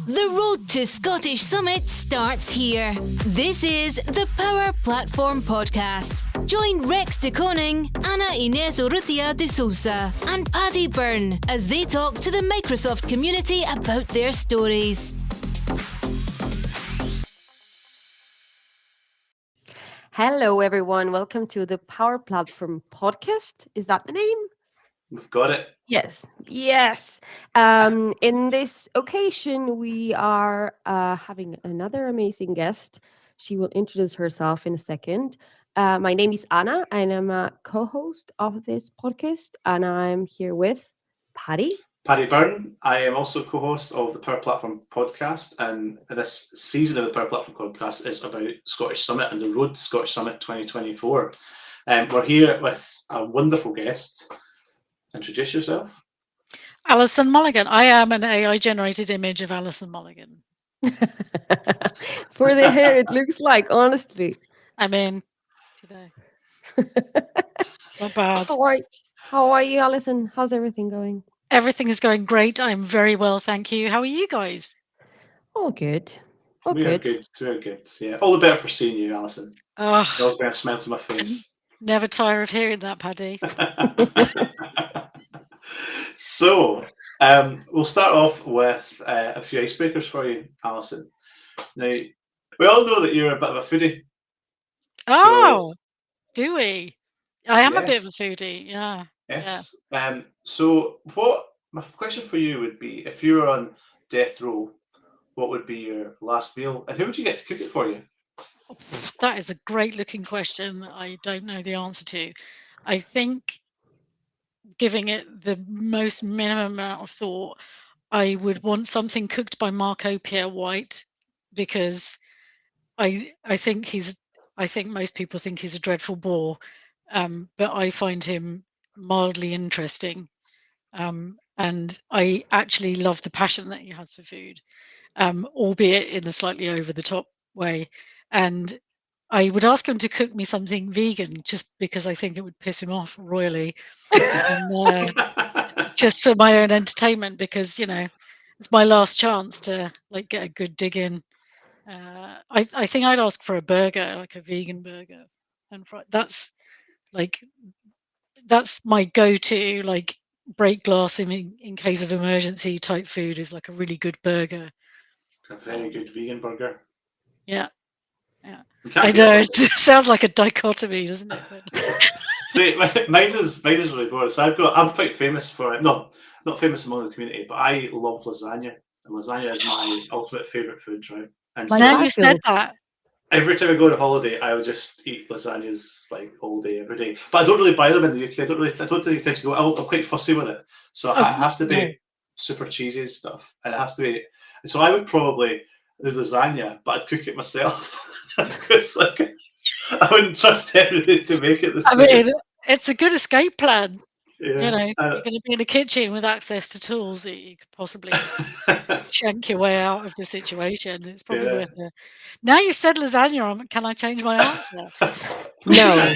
The road to Scottish Summit starts here. This is the Power Platform Podcast. Join Rex de Koning, Ana Inés Urrutia de Sousa, and Paddy Byrne as they talk to the Microsoft community about their stories. Hello, everyone. Welcome to the Power Platform Podcast. Is that the name? We've got it. Yes. In this occasion, we are having another amazing guest. She will introduce herself in a second. My name is Anna, and I'm a co-host of this podcast, and I'm here with Paddy. Paddy Byrne. I am also co-host of the Power Platform Podcast, and this season of the Power Platform Podcast is about Scottish Summit and the road to Scottish Summit 2024. We're here with a wonderful guest. Introduce yourself. Alison Mulligan. I am an AI-generated image of Alison Mulligan. For the hair, it looks like, honestly. I'm in today. Not bad. How are you, Alison? How's everything going? Everything is going great. I'm very well, thank you. How are you guys? All good. We're good. Very good. Yeah. All the better for seeing you, Alison. Oh, There's always been a smile to my face. never tire of hearing that, Paddy. So, we'll start off with a few icebreakers for you, Alison. Now, we all know that you're a bit of a foodie. Oh, do we? I am a bit of a Yes. foodie, yeah. Yes. So, my question for you would be, if you were on death row, what would be your last meal, and who would you get to cook it for you? That is a great looking question that I don't know the answer to. I think, giving it the most minimum amount of thought, I would want something cooked by Marco Pierre White, because I think most people think he's a dreadful bore, but I find him mildly interesting, and I actually love the passion that he has for food, albeit in a slightly over the top way. And I would ask him to cook me something vegan, just because I think it would piss him off royally, and, just for my own entertainment, because it's my last chance to get a good dig in. I think I'd ask for a burger, like a vegan burger, and that's my go-to, break glass in case of emergency type food, is like a really good burger. A very good vegan burger. Yeah. I know, it sounds like a dichotomy, doesn't it? See, mine is really boring. So I'm quite famous for it. No, not famous among the community, but I love lasagna. And lasagna is my ultimate favourite food, right? And so Now you said that. every time I go on holiday, I would just eat lasagnas all day, every day. But I don't really buy them in the UK. I don't really tend to go. I'm quite fussy with it. So it has to be super cheesy and stuff. And it has to be. So I would probably do lasagna, but I'd cook it myself. Because I wouldn't trust anybody to make it the same. I mean, it's a good escape plan. Yeah. You're going to be in a kitchen with access to tools that you could possibly shank your way out of the situation. It's probably worth it. Now you said lasagna, can I change my answer? No.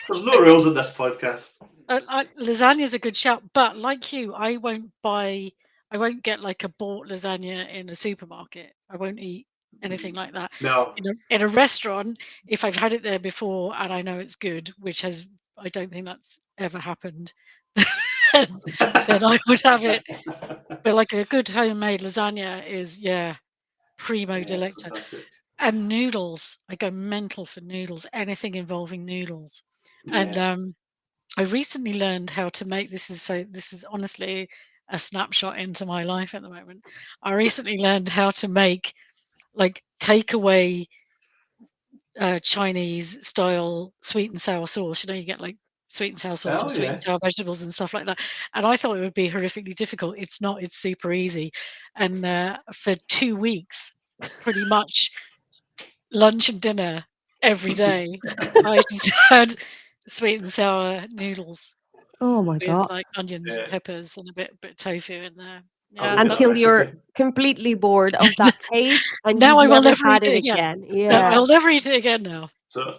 There's no rules in this podcast. Lasagna is a good shout, but like you, I won't get like a bought lasagna in a supermarket. I won't eat anything like that. No. In a restaurant, if I've had it there before and I know it's good, I don't think that's ever happened, then I would have it. But like a good homemade lasagna is, primo delecto. Fantastic. And noodles, I go mental for noodles, anything involving noodles. Yeah. And I recently learned how to make this is honestly a snapshot into my life at the moment. I recently learned how to make takeaway Chinese style sweet and sour sauce. You get sweet and sour sauce or sweet and sour vegetables and stuff like that. And I thought it would be horrifically difficult. It's not. It's super easy. And for 2 weeks, pretty much lunch and dinner every day, I just had sweet and sour noodles. Oh my God. With onions and peppers and a bit of tofu in there. Yeah, Until you're completely bored of that taste, and now you've I will never never had eat it it again. again. No, I'll never eat it again now. So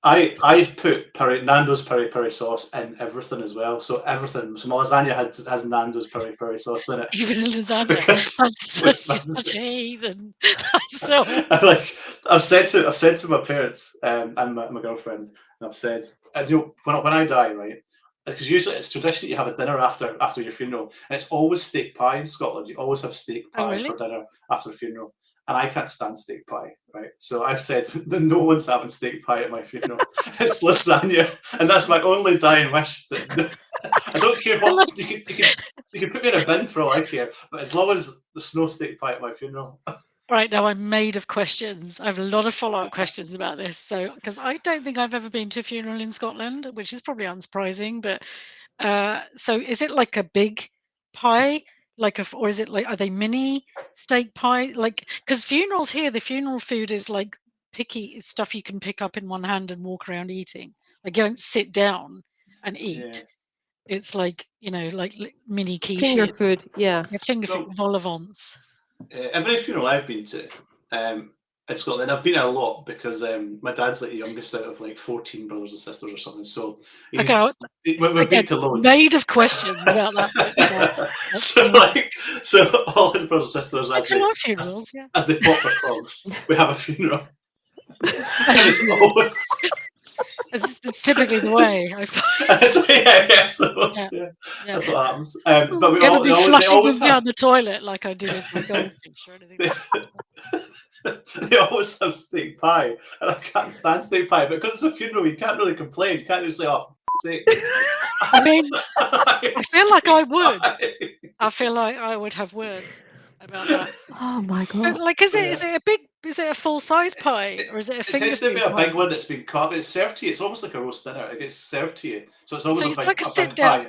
I put Nando's peri peri sauce in everything as well. So everything. So my lasagna has Nando's peri peri sauce in it. Even in lasagna. Because That's such a heathen. So I've said to my parents and my girlfriend, and I've said, when I die, right? Because usually it's tradition you have a dinner after your funeral, and it's always steak pie in Scotland. You always have steak pie for dinner after the funeral, and I can't stand steak pie, right? So I've said that no one's having steak pie at my funeral. It's lasagna, and that's my only dying wish. I don't care what you can put me in a bin for all I care, but as long as there's no steak pie at my funeral. Right, now I'm made of questions. I have a lot of follow-up questions about this. So, because I don't think I've ever been to a funeral in Scotland, which is probably unsurprising. But so, is it like a big pie, or is it like, are they mini steak pie? Like, because funerals here, the funeral food is like picky stuff you can pick up in one hand and walk around eating. Like, you don't sit down and eat. Yeah. It's like, like mini quiches. Finger food, yeah. Finger food, vol au vents. Every funeral I've been to in Scotland, I've been a lot because my dad's like the youngest out of like 14 brothers and sisters or something. So we've been to loads. Made of questions about that. So all his brothers and sisters, as they pop their clogs, we have a funeral. And it's always. It's typically the way. That's what happens. But we never be flushing them down the toilet like I did with my goldfish or anything. They always have steak pie, and I can't stand steak pie. But because it's a funeral, you can't really complain. You can't just say, "Oh, sake." I mean, I feel like I would. I feel like I would have words about that. Oh my god! Like, is it a full size pie, or is it a finger? It tends to be a big one that's been cut. It's served to you. It's almost like a roast dinner. It gets served to you, so it's almoys like a sit down.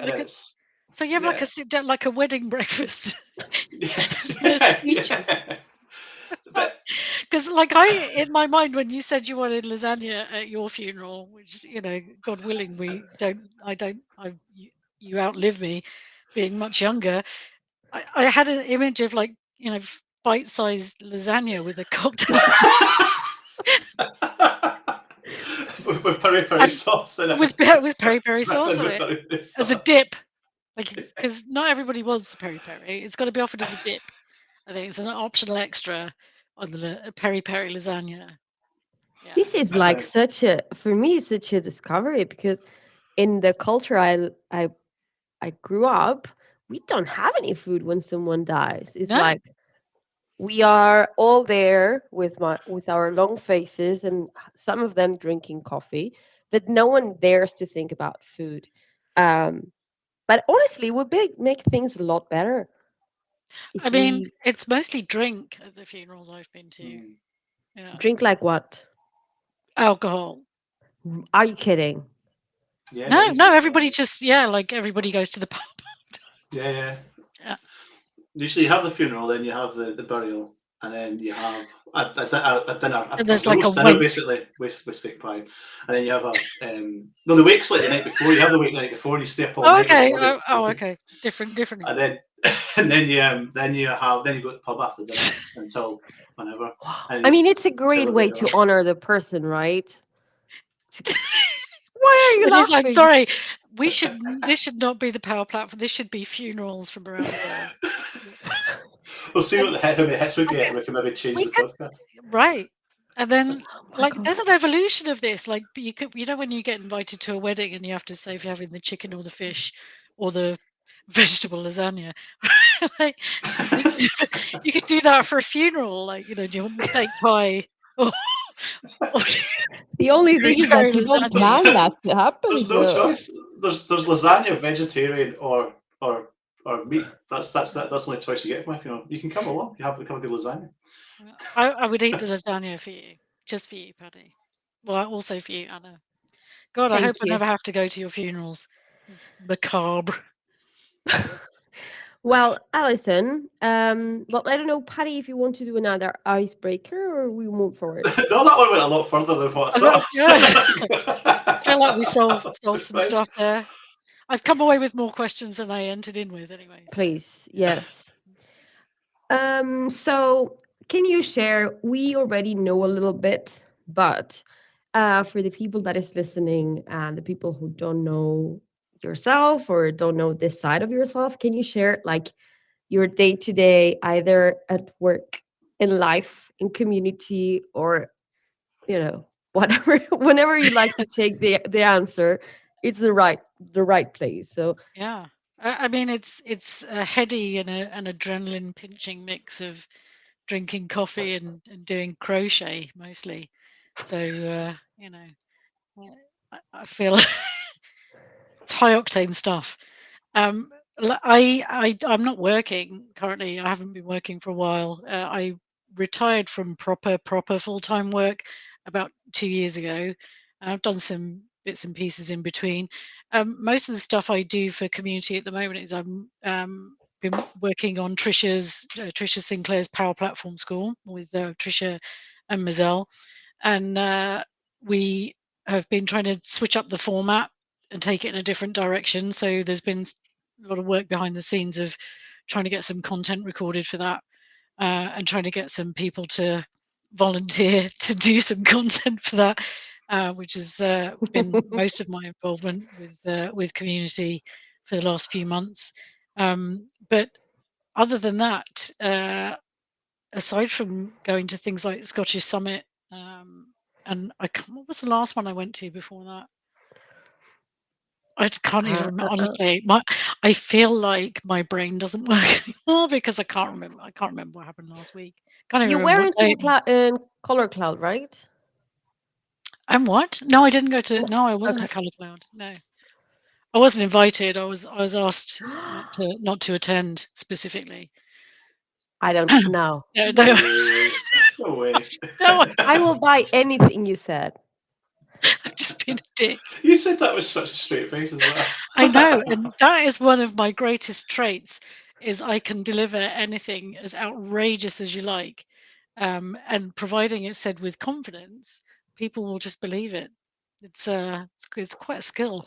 So you have like a sit down, like a wedding breakfast. Because like in my mind, when you said you wanted lasagna at your funeral, which God willing, you outlive me, being much younger. I had an image of like bite-sized lasagna with a cocktail. with peri-peri sauce in it. With peri-peri sauce in it. As a dip. Because not everybody wants the peri-peri. It's got to be offered as a dip. I think it's an optional extra on the peri-peri lasagna. Yeah. This is like for me, such a discovery, because in the culture I grew up, we don't have any food when someone dies. It's like we are all there with our long faces, and some of them drinking coffee, but no one dares to think about food. But honestly, it would make things a lot better. I mean, it's mostly drink at the funerals I've been to. Yeah. Drink like what? Alcohol. Are you kidding? Yeah, no. Everybody just like everybody goes to the pub. Yeah. Usually you have the funeral, then you have the burial, and then you have a dinner. And there's like a dinner wake. Basically with steak pie, and then you have the wake's like the night before. You have the wake the night before, and you stay up all night. Okay. Okay. Different. And then you go to the pub after dinner until whenever. I mean, it's a great way to honor the person, right? Why are you laughing? Like, sorry, this should not be the power platform. This should be funerals from around the world. We'll see how many hits we get. We can maybe change the podcast. Right. And then, there's an evolution of this. Like, you could, when you get invited to a wedding and you have to say if you're having the chicken or the fish or the vegetable lasagna. You could do that for a funeral. Like, do you want the steak pie? Or the only thing is that you don't plan that to happen. There's no choice. There's lasagna, vegetarian or meat. That's the only choice you get for my funeral. You can come along. You have to come to lasagna. I would eat the lasagna for you, just for you, Paddy. Well, also for you, Anna. God, I hope I never have to go to your funerals. It's macabre. Well, Alison, I don't know, Paddy, if you want to do another icebreaker or we move forward. No, that one went a lot further than what I thought. I feel like we solved some stuff there. I've come away with more questions than I entered in with anyway. Please, yes. So can you share, we already know a little bit, but for the people that is listening and the people who don't know yourself or don't know this side of yourself, can you share like your day to day, either at work, in life, in community, or whatever, whenever you like to take the answer, it's the right place. So Yeah. I mean, it's a heady and an adrenaline pinching mix of drinking coffee and doing crochet mostly. So I feel it's high octane stuff. I'm not working currently. I haven't been working for a while. I retired from proper full time work about 2 years ago. I've done some bits and pieces in between. Most of the stuff I do for community at the moment is I'm been working on Trisha Sinclair's Power Platform School with Trisha and Mazel, and we have been trying to switch up the format and take it in a different direction. So there's been a lot of work behind the scenes of trying to get some content recorded for that, and trying to get some people to volunteer to do some content for that, which has been most of my involvement with community for the last few months. But other than that, aside from going to things like Scottish Summit, and what was the last one I went to before that? I can't even remember. Honestly, I feel like my brain doesn't work anymore because I can't remember. I can't remember what happened last week. Can't even you remember what weren't day. in Color Cloud, right? And what? No, I didn't go to. No. No, I wasn't Okay. at Colour Cloud. No, I wasn't invited. I was asked not to attend specifically. I don't know. No, No no, way. No way. no, I will buy anything you said. I've just been a dick. You said that with such a straight face as well. I know, and that is one of my greatest traits. Is I can deliver anything as outrageous as you like, and providing it's said with confidence, people will just believe it. It's quite a skill.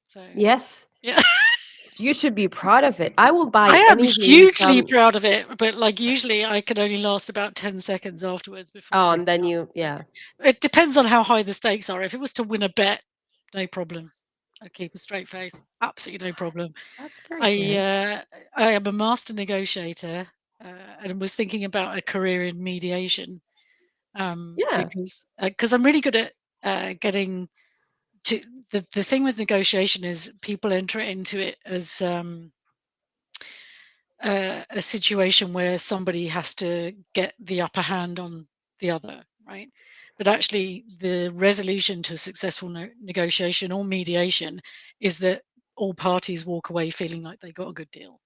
So Yes, yeah. you should be proud of it. I will buy I am anything hugely from. proud of it, but like usually I can only last about 10 seconds afterwards before Oh, and breaking then up. you, So yeah, it depends on how high the stakes are. If it was to win a bet, no problem. I'd keep a straight face. Absolutely no problem. that's very I good. I am a master negotiator, and was thinking about a career in mediation, Yeah. because I'm really good at getting to the thing with negotiation is people enter into it as a situation where somebody has to get the upper hand on the other, right? But actually, the resolution to a successful negotiation or mediation is that all parties walk away feeling like they got a good deal,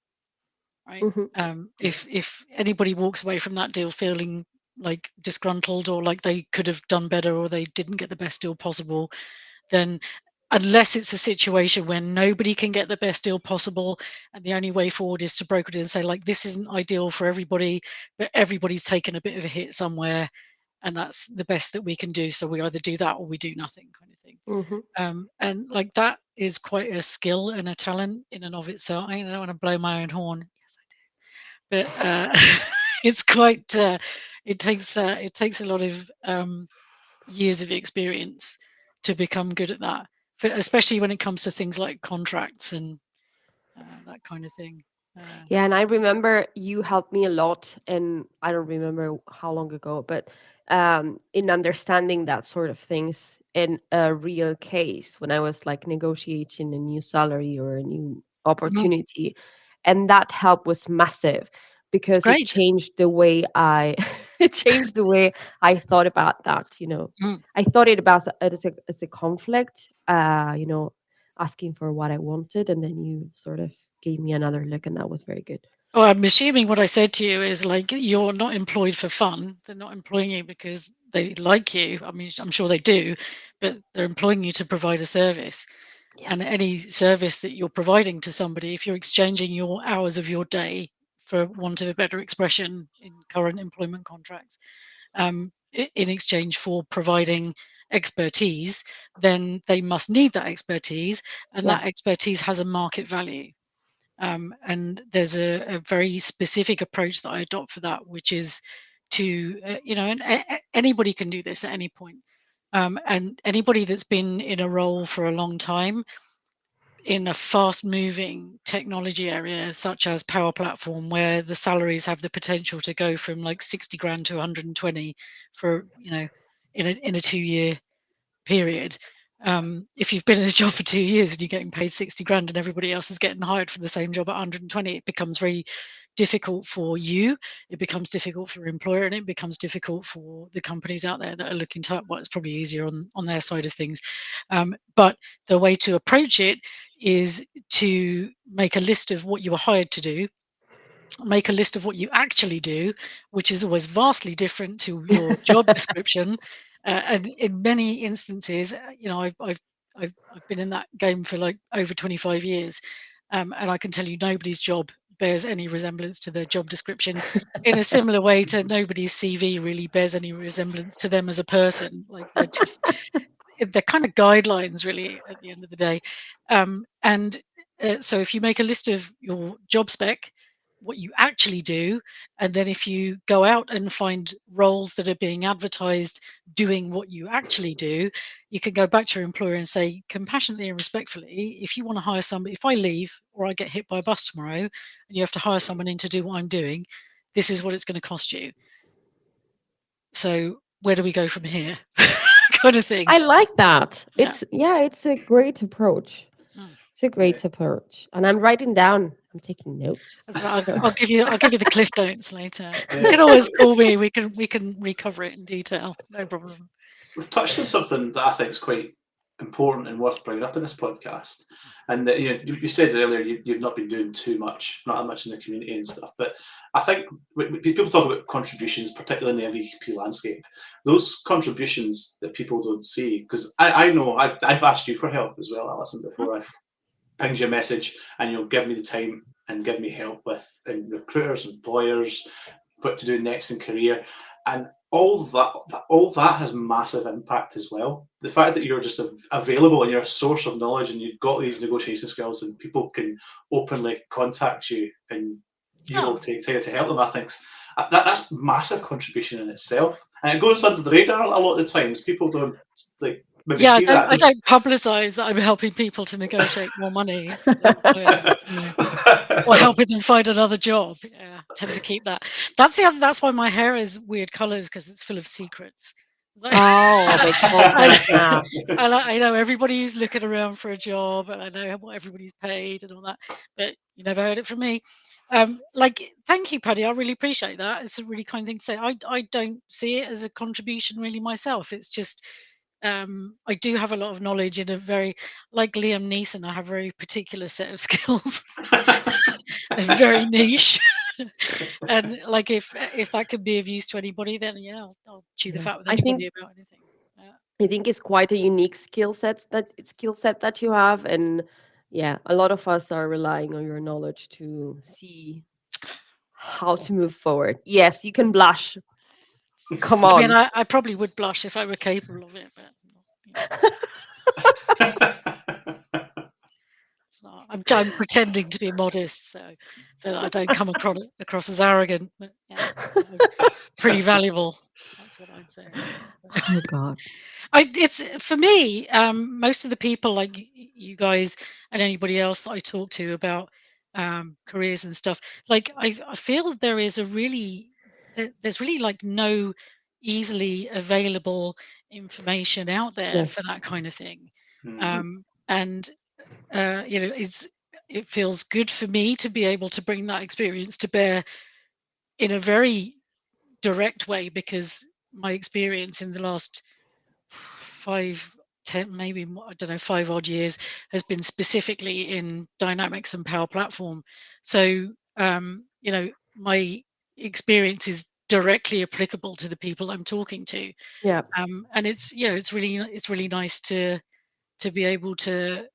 right? Hmm. If anybody walks away from that deal feeling like disgruntled or like they could have done better or they didn't get the best deal possible, then unless it's a situation where nobody can get the best deal possible and the only way forward is to broker it and say like this isn't ideal for everybody, but everybody's taken a bit of a hit somewhere and that's the best that we can do, so we either do that or we do nothing, kind of thing. Hmm. And like that is quite a skill and a talent in and of itself. I don't want to blow my own horn, yes I do, but it's quite it takes a lot of years of experience to become good at that, especially when it comes to things like contracts and that kind of thing. Yeah, and I remember you helped me a lot, and I don't remember how long ago, but in understanding that sort of things in a real case when I was like negotiating a new salary or a new Mhm. opportunity, and that help was massive because it Great. changed the way I it changed the way I thought about that. Mm. I thought it about as a conflict, asking for what I wanted, and then you sort of gave me another look, and that was very good. Well, I'm assuming what I said to you is like you're not employed for fun. They're not employing you because they like you. I mean, I'm sure they do, but they're employing you to provide a service. And Yes. any service that you're providing to somebody, if you're exchanging your hours of your day, for want of a better expression, in current employment contracts, in exchange for providing expertise, then they must need that expertise, and Yeah. that expertise has a market value. And there's a very specific approach that I adopt for that, which is to, and anybody can do this at any point. And anybody that's been in a role for a long time in a fast-moving technology area such as Power Platform, where the salaries have the potential to go from like 60 grand to 120 for, in a 2-year period. If you've been in a job for 2 years and you're getting paid 60 grand and everybody else is getting hired for the same job at 120, it becomes very difficult for you, it becomes difficult for your employer, and it becomes difficult for the companies out there that are looking to, well, it's probably easier on their side of things. But the way to approach it is to make a list of what you were hired to do, make a list of what you actually do, which is always vastly different to your job description. And in many instances, I've been in that game for like over 25 years, and I can tell you nobody's job bears any resemblance to their job description, in a similar way to nobody's CV really bears any resemblance to them as a person. Like they're kind of guidelines really at the end of the day. And so if you make a list of your job spec, what you actually do, and then if you go out and find roles that are being advertised doing what you actually do, you can go back to your employer and say compassionately and respectfully, if you want to hire somebody, if I leave or I get hit by a bus tomorrow and you have to hire someone in to do what I'm doing, this is what it's going to cost you. So where do we go from here? Kind of thing. I like that. Yeah. It's a great approach. Mm. It's a great approach, and I'm writing down. I'm taking notes. I'll give you the cliff notes later. You can always call me. We can recover it in detail. No problem. We've touched on something that I think is quite important and worth bringing up in this podcast. And that, you said earlier you've not been doing not that much in the community and stuff. But I think when people talk about contributions, particularly in the MVP landscape, those contributions that people don't see, because I know I've asked you for help as well, Alison, before. I've pinged you a message and you'll give me the time and give me help with recruiters, employers, what to do next in career. And all that has massive impact as well. The fact that you're just available and you're a source of knowledge and you've got these negotiation skills and people can openly contact you and you're able to help them, I think that's massive contribution in itself. And it goes under the radar a lot of the times. People don't I don't publicize that I'm helping people to negotiate more money or helping them find another job. Yeah, I tend to keep that. That's why my hair is weird colors, because it's full of secrets. Makes sense now. I know everybody's looking around for a job, and I know what everybody's paid and all that, but you never heard it from me. Thank you, Paddy. I really appreciate that. It's a really kind thing to say. I don't see it as a contribution really myself. It's just I do have a lot of knowledge in a very, like Liam Neeson, I have a very particular set of skills. They're very niche. And like if that could be of use to anybody, then I'll chew the fat with anybody about anything. I think it's quite a unique skill set that you have, and a lot of us are relying on your knowledge to see how to move forward. Yes, you can blush. Come on. I mean, I probably would blush if I were capable of it, but it's not. I'm pretending to be modest, so that I don't come across as arrogant. But pretty valuable. That's what I'd say. Oh my God. It's for me. Most of the people like you guys and anybody else that I talk to about careers and stuff, like I feel there's really like no easily available information out there for that kind of thing. And it feels good for me to be able to bring that experience to bear in a very direct way, because my experience in the last 5, 10, maybe I don't know, 5 odd years has been specifically in Dynamics and Power Platform. So my experience is directly applicable to the people I'm talking to. And it's really nice to be able to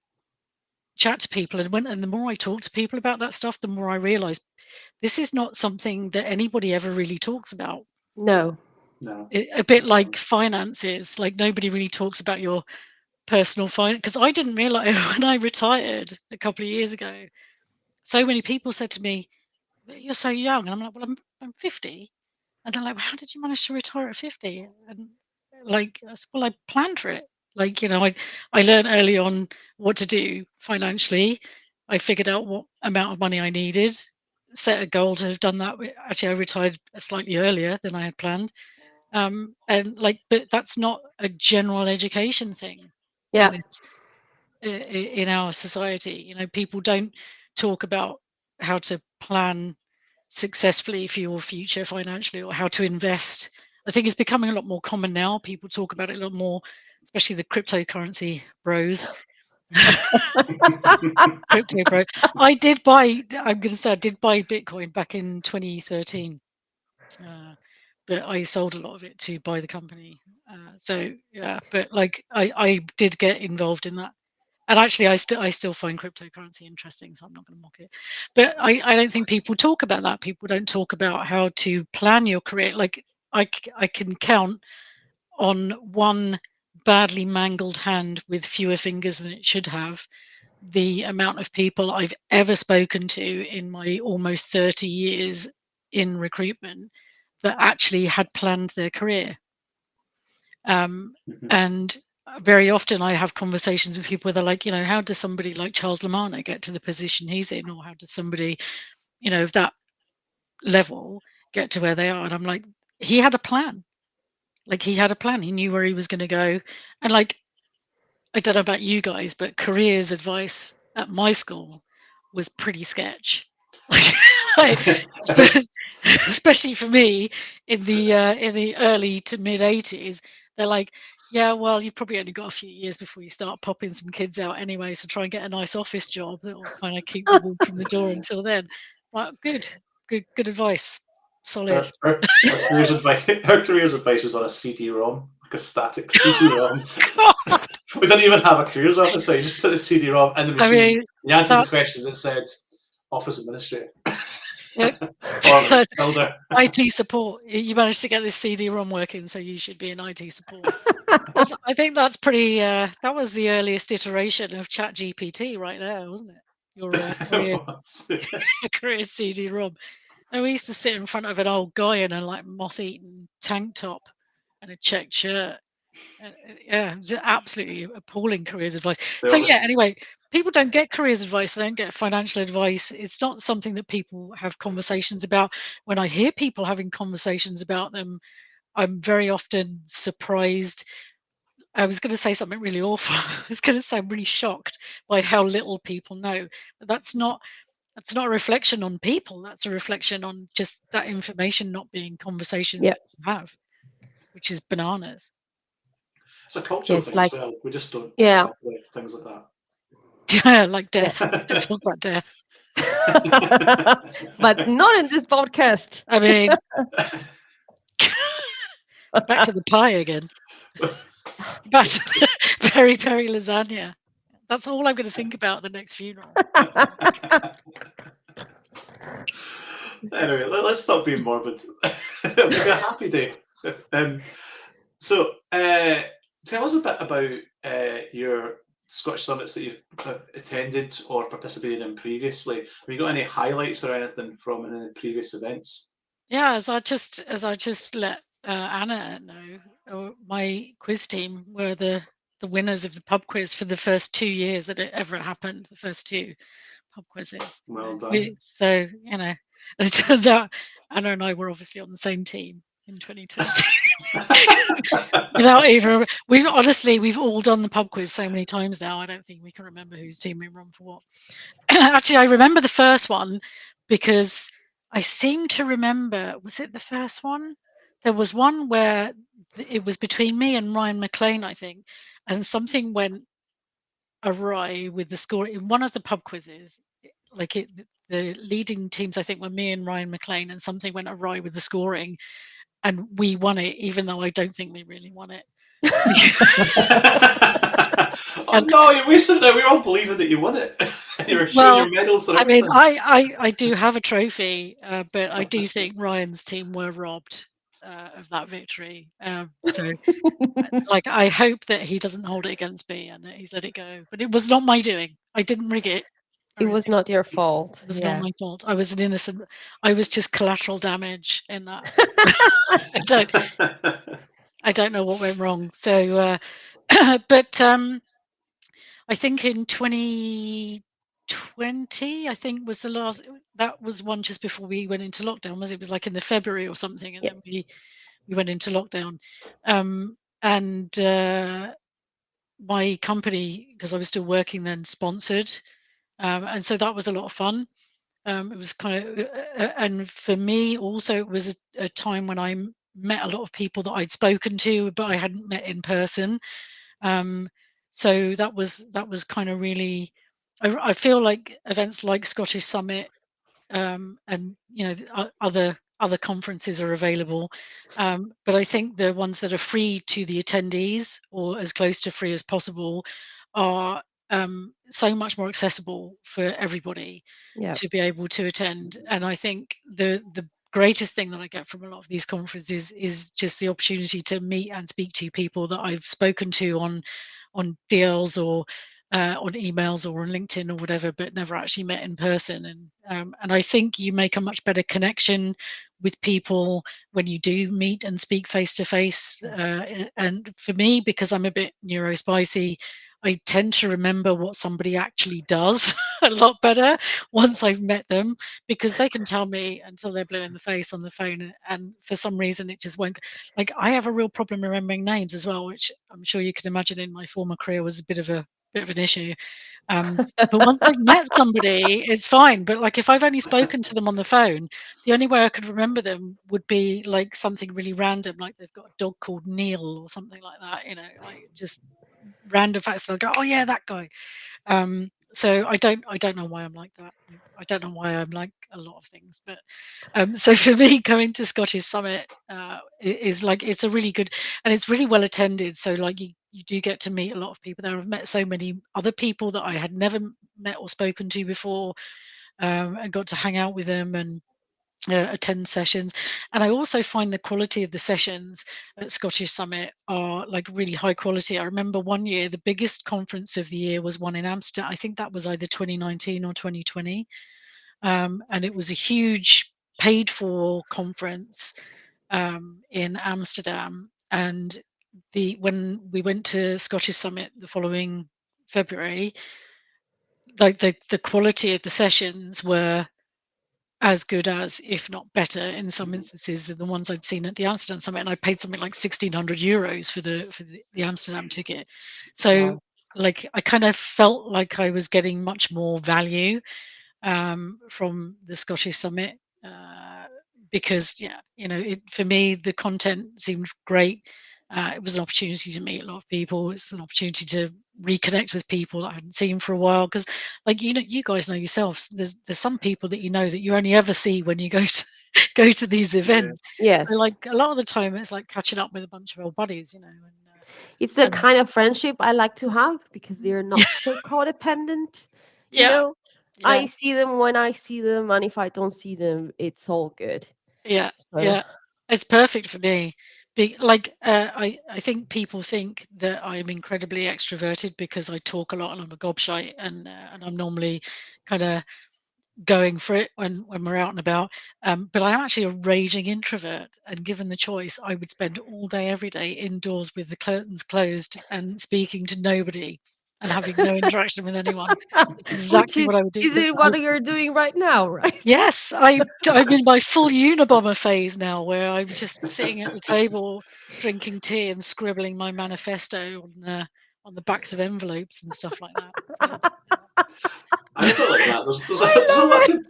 chat to people, and the more I talk to people about that stuff, the more I realize this is not something that anybody ever really talks about. No. A bit like finances, like nobody really talks about your personal finance, because I didn't realize when I retired a couple of years ago, so many people said to me, "You're so young," and I'm like, "Well, I'm 50," and they're like, "Well, how did you manage to retire at 50?" And like, I said, well, I planned for it. Like, I learned early on what to do financially. I figured out what amount of money I needed, set a goal to have done that. Actually, I retired slightly earlier than I had planned. And but that's not a general education thing. Yeah. In our society. People don't talk about how to plan successfully for your future financially, or how to invest. I think it's becoming a lot more common now. People talk about it a lot more, especially the cryptocurrency bros. Crypto bro. I did buy Bitcoin back in 2013. But I sold a lot of it to buy the company. So yeah, but I did get involved in that. And actually, I still find cryptocurrency interesting, so I'm not going to mock it. But I don't think people talk about that. People don't talk about how to plan your career. Like I can count on one badly mangled hand with fewer fingers than it should have the amount of people I've ever spoken to in my almost 30 years in recruitment that actually had planned their career. And very often I have conversations with people that are like, how does somebody like Charles Lamanna get to the position he's in, or how does somebody, of that level get to where they are? And I'm like, he had a plan. Like, he had a plan. He knew where he was going to go. And like, I don't know about you guys, but careers advice at my school was pretty sketch. Especially for me in the early to mid 80s. They're like, yeah, well, you've probably only got a few years before you start popping some kids out anyway, so try and get a nice office job that will kind of keep the ball from the door until then. Well, good advice. Solid. Our careers advice was on a CD-ROM, like a static CD-ROM. We didn't even have a careers officer. You just put the CD-ROM in the machine. You answered the question that said office administrator. Or builder. IT support. You managed to get this CD-ROM working, so you should be in IT support. I think that's pretty. That was the earliest iteration of ChatGPT, right there, wasn't it? Your career CD-ROM. And we used to sit in front of an old guy in a moth-eaten tank top and a checked shirt. And, yeah, it was absolutely appalling careers advice. So yeah, anyway, people don't get careers advice. They don't get financial advice. It's not something that people have conversations about. When I hear people having conversations about them, I'm very often surprised. I was going to say something really awful. I was going to say I'm really shocked by how little people know. But that's not a reflection on people. That's a reflection on just that information not being conversations that you have, which is bananas. It's a cultural thing as well. We just don't talk about things like that. Yeah, like death. Let's talk about death. But not in this podcast. I mean, back to the pie again. Back to peri peri lasagna. That's all I'm going to think about at the next funeral. Anyway, let's stop being morbid. It'll be a happy day. So, tell us a bit about your Scottish summits that you've attended or participated in previously. Have you got any highlights or anything from any previous events? Yeah, as I just let Anna know, my quiz team were the winners of the pub quiz for the first 2 years that it ever happened. The first 2 pub quizzes. Well done. So it turns out Anna and I were obviously on the same team in 2020. We've all done the pub quiz so many times now. I don't think we can remember whose team we were on for what. Actually, I remember the first one because I seem to remember. Was it the first one? There was one where it was between me and Ryan McLean, I think, and something went awry with the score in one of the pub quizzes. The leading teams, I think, were me and Ryan McLean, and something went awry with the scoring. And we won it, even though I don't think we really won it. No, you're wasting it. We all believing that you won it. You're showing your medals. I mean, I do have a trophy, but I do think Ryan's team were robbed of that victory. So, I hope that he doesn't hold it against me and that he's let it go. But it was not my doing. I didn't rig it. It was not your fault. It was not my fault. I was an innocent. I was just collateral damage in that. I don't know what went wrong. So, but I think in 2020, I think was the last. That was one just before we went into lockdown. Was it was like in the February or something, and Yeah. then we went into lockdown. And my company, because I was still working then, sponsored, and so that was a lot of fun. It was kind of, and for me also, it was a time when I met a lot of people that I'd spoken to, but I hadn't met in person. Um, so that was kind of really. I feel like events like Scottish Summit, and other conferences are available, but I think the ones that are free to the attendees, or as close to free as possible, are so much more accessible for everybody Yeah. to be able to attend. And I think the greatest thing that I get from a lot of these conferences is just the opportunity to meet and speak to people that I've spoken to on DLs, or on emails, or on LinkedIn or whatever, but never actually met in person. And I think you make a much better connection with people when you do meet and speak face to face. And for me, because I'm a bit neurospicy, I tend to remember what somebody actually does a lot better once I've met them, because they can tell me until they're blue in the face on the phone, and for some reason it just won't. Like, I have a real problem remembering names as well, which I'm sure you can imagine in my former career was a bit of an issue. But once I've met somebody, it's fine. But like, if I've only spoken to them on the phone, the only way I could remember them would be like something really random, like they've got a dog called Neil or something like that, like just random facts. And I'll go, oh yeah, that guy. So I don't know why I'm like that. I don't know why I'm like a lot of things, but so for me, going to Scottish Summit is like, it's a really good, and it's really well attended. So like, you do get to meet a lot of people there. I've met so many other people that I had never met or spoken to before, and got to hang out with them and attend sessions. And I also find the quality of the sessions at Scottish Summit are like really high quality. I remember one year the biggest conference of the year was one in Amsterdam. I think that was either 2019 or 2020, and it was a huge paid for conference in Amsterdam. And when we went to Scottish Summit the following February, like the quality of the sessions were as good as, if not better, in some instances than the ones I'd seen at the Amsterdam Summit. And I paid something like €1,600 for the Amsterdam ticket. So Wow. like, I kind of felt like I was getting much more value from the Scottish Summit, because for me, the content seemed great. It was an opportunity to meet a lot of people. It's an opportunity to reconnect with people I hadn't seen for a while. Because, like, you guys know yourselves, there's some people that that you only ever see when you go to go to these events. Yes. So, like, a lot of the time, it's like catching up with a bunch of old buddies, It's the and kind of friendship I like to have because they're not so codependent. You yeah, know, yeah. I see them when I see them, and if I don't see them, it's all good. Yeah, So yeah, it's perfect for me. I think people think that I'm incredibly extroverted because I talk a lot and I'm a gobshite, and I'm normally kind of going for it when we're out and about. But I'm actually a raging introvert, and given the choice, I would spend all day, every day indoors with the curtains closed and speaking to nobody and having no interaction with anyone. It's which exactly what I would do. is Because it what you're doing right now, right? Yes, I'm in my full Unabomber phase now, where I'm just sitting at the table, drinking tea and scribbling my manifesto on the backs of envelopes and stuff like that. So, I'm a bit like that. There's a I lot love it. of,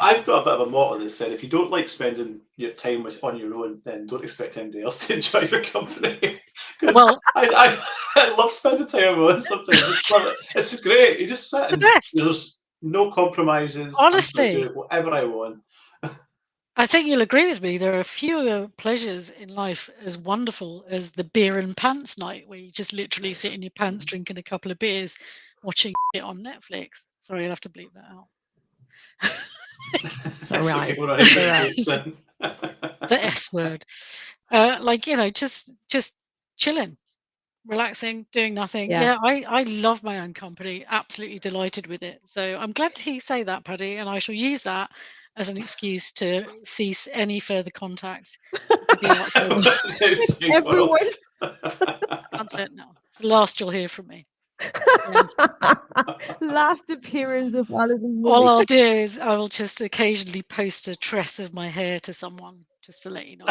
I've got a bit of a motto that said, if you don't like spending your time on your own, then don't expect anybody else to enjoy your company. Because well, I love spending time on my own sometimes. It's love it. It's great. You just sit the and best, there's no compromises. I'm just going to honestly. do whatever I want. I think you'll agree with me. There are fewer pleasures in life as wonderful as the beer and pants night, where you just literally sit in your pants, drinking a couple of beers, watching it on Netflix. Sorry, I'll have to bleep that out. It's all It's okay, right. we're not It's even all right. beats in. The S word. Just chilling, relaxing, doing nothing. Yeah. Yeah, I love my own company. Absolutely delighted with it. So I'm glad to hear you say that, Paddy, and I shall use that as an excuse to cease any further contact with the outside world. Outside world. Everyone. That's it now. It's the last you'll hear from me. Last appearance of Alison All I'll Mulligan. do is I will just occasionally post a tress of my hair to someone just to let you know.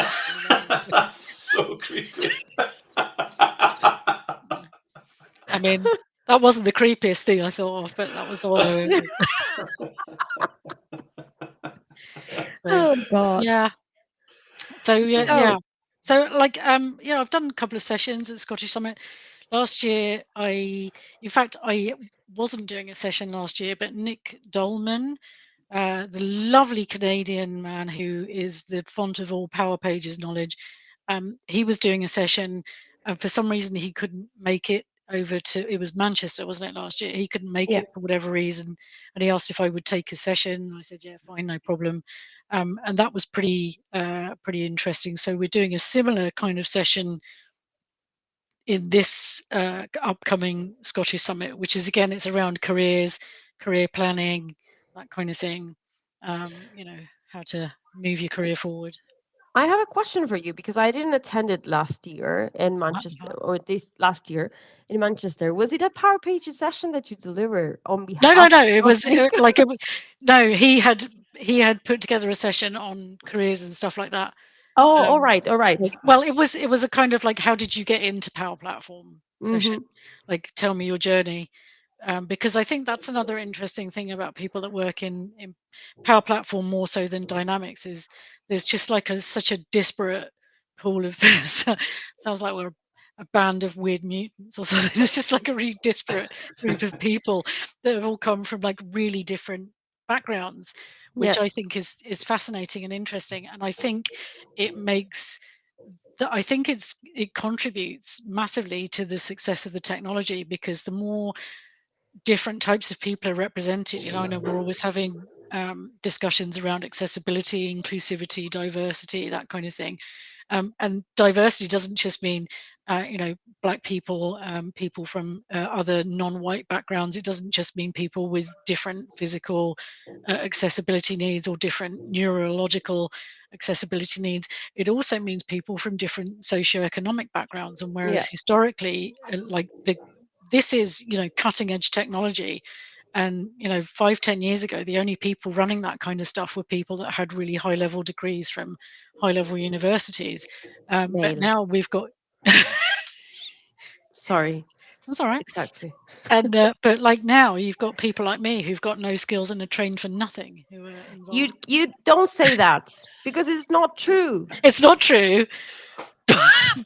That's so creepy. I mean, that wasn't the creepiest thing I thought of, but that was the one I went with. Oh God. Yeah. So yeah, So- yeah. So like you know, I've done a couple of sessions at Scottish Summit. Last year, in fact, I wasn't doing a session last year, but Nick Dolman, the lovely Canadian man who is the font of all Power Pages knowledge, he was doing a session, and for some reason he couldn't make it over to. It was Manchester, wasn't it, last year? He couldn't make Yeah. it for whatever reason, and he asked if I would take a session. I said, yeah, fine, no problem. And that was pretty interesting. So we're doing a similar kind of session in this upcoming Scottish Summit, which is again, it's around careers, career planning, that kind of thing. You know, how to move your career forward. I have a question for you because I didn't attend it last year in Manchester, or this last year in Manchester. Was it a Power Pages session that you deliver on behalf? No. It of was Nick? no. He had put together a session on careers and stuff like that. Oh, all right. Well, it was a kind of like, how did you get into Power Platform session? Like, tell me your journey. Because I think that's another interesting thing about people that work in Power Platform more so than Dynamics is there's just like such a disparate pool of sounds like we're a band of weird mutants or something. It's just like a really disparate group of people that have all come from like really different backgrounds, which I think is fascinating and interesting. And I think it makes I think it contributes massively to the success of the technology, because the more different types of people are represented. You know, I know we're always having discussions around accessibility, inclusivity, diversity, that kind of thing. And diversity doesn't just mean, you know, Black people, people from other non-white backgrounds. It doesn't just mean people with different physical accessibility needs or different neurological accessibility needs. It also means people from different socioeconomic backgrounds. And whereas historically, like this is, you know, cutting edge technology, and you know, 5-10 years ago the only people running that kind of stuff were people that had really high level degrees from high level universities, but now we've got Sorry, that's all right. exactly. And but like now you've got people like me who've got no skills and are trained for nothing, who are involved. You don't say that because it's not true. It's not true.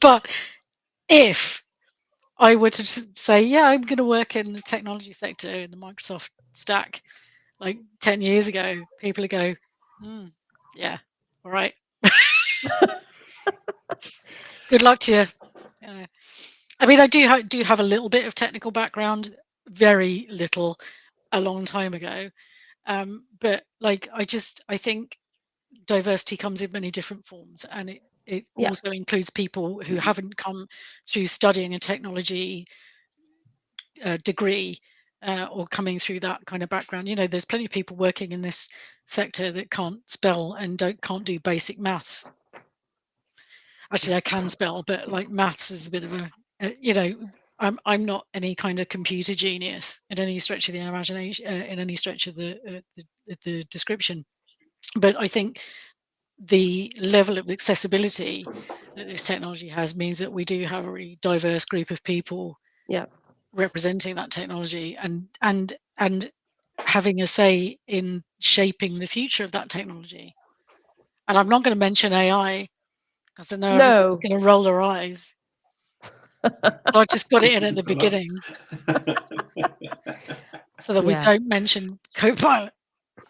But if I were to say, yeah, I'm going to work in the technology sector in the Microsoft stack, like 10 years ago, people would go, yeah, all right. Good luck to you. You know. I mean, I do have a little bit of technical background, very little, a long time ago. But like, I think diversity comes in many different forms, and it also includes people who haven't come through studying a technology degree or coming through that kind of background. You know, there's plenty of people working in this sector that can't spell and can't do basic maths. Actually, I can spell, but like maths is a bit of a you know, I'm not any kind of computer genius in any stretch of the imagination, in any stretch of the description. But I think the level of accessibility that this technology has means that we do have a really diverse group of people representing that technology and having a say in shaping the future of that technology. And I'm not going to mention AI because I know everyone's going to roll their eyes. So I just got it in at the beginning so that we don't mention Copilot.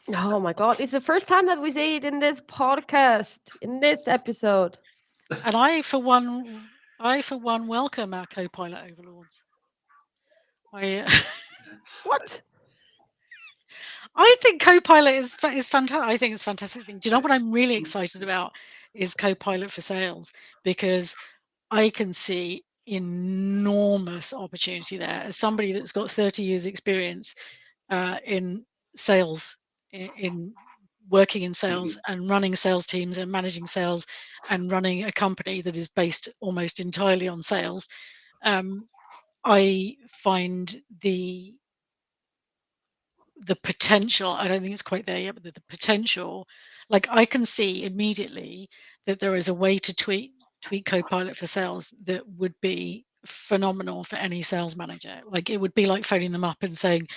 Oh my God, it's the first time that we say it in this podcast, in this episode. And I for one welcome our Copilot overlords. What? I think Copilot is fantastic. I think it's a fantastic thing. Do you know what I'm really excited about is Copilot for sales, because I can see enormous opportunity there. As somebody that's got 30 years experience in sales in working in sales and running sales teams and managing sales and running a company that is based almost entirely on sales, I find the potential, I don't think it's quite there yet, but the potential, like I can see immediately that there is a way to tweak Copilot for sales that would be phenomenal for any sales manager. Like it would be like phoning them up and saying,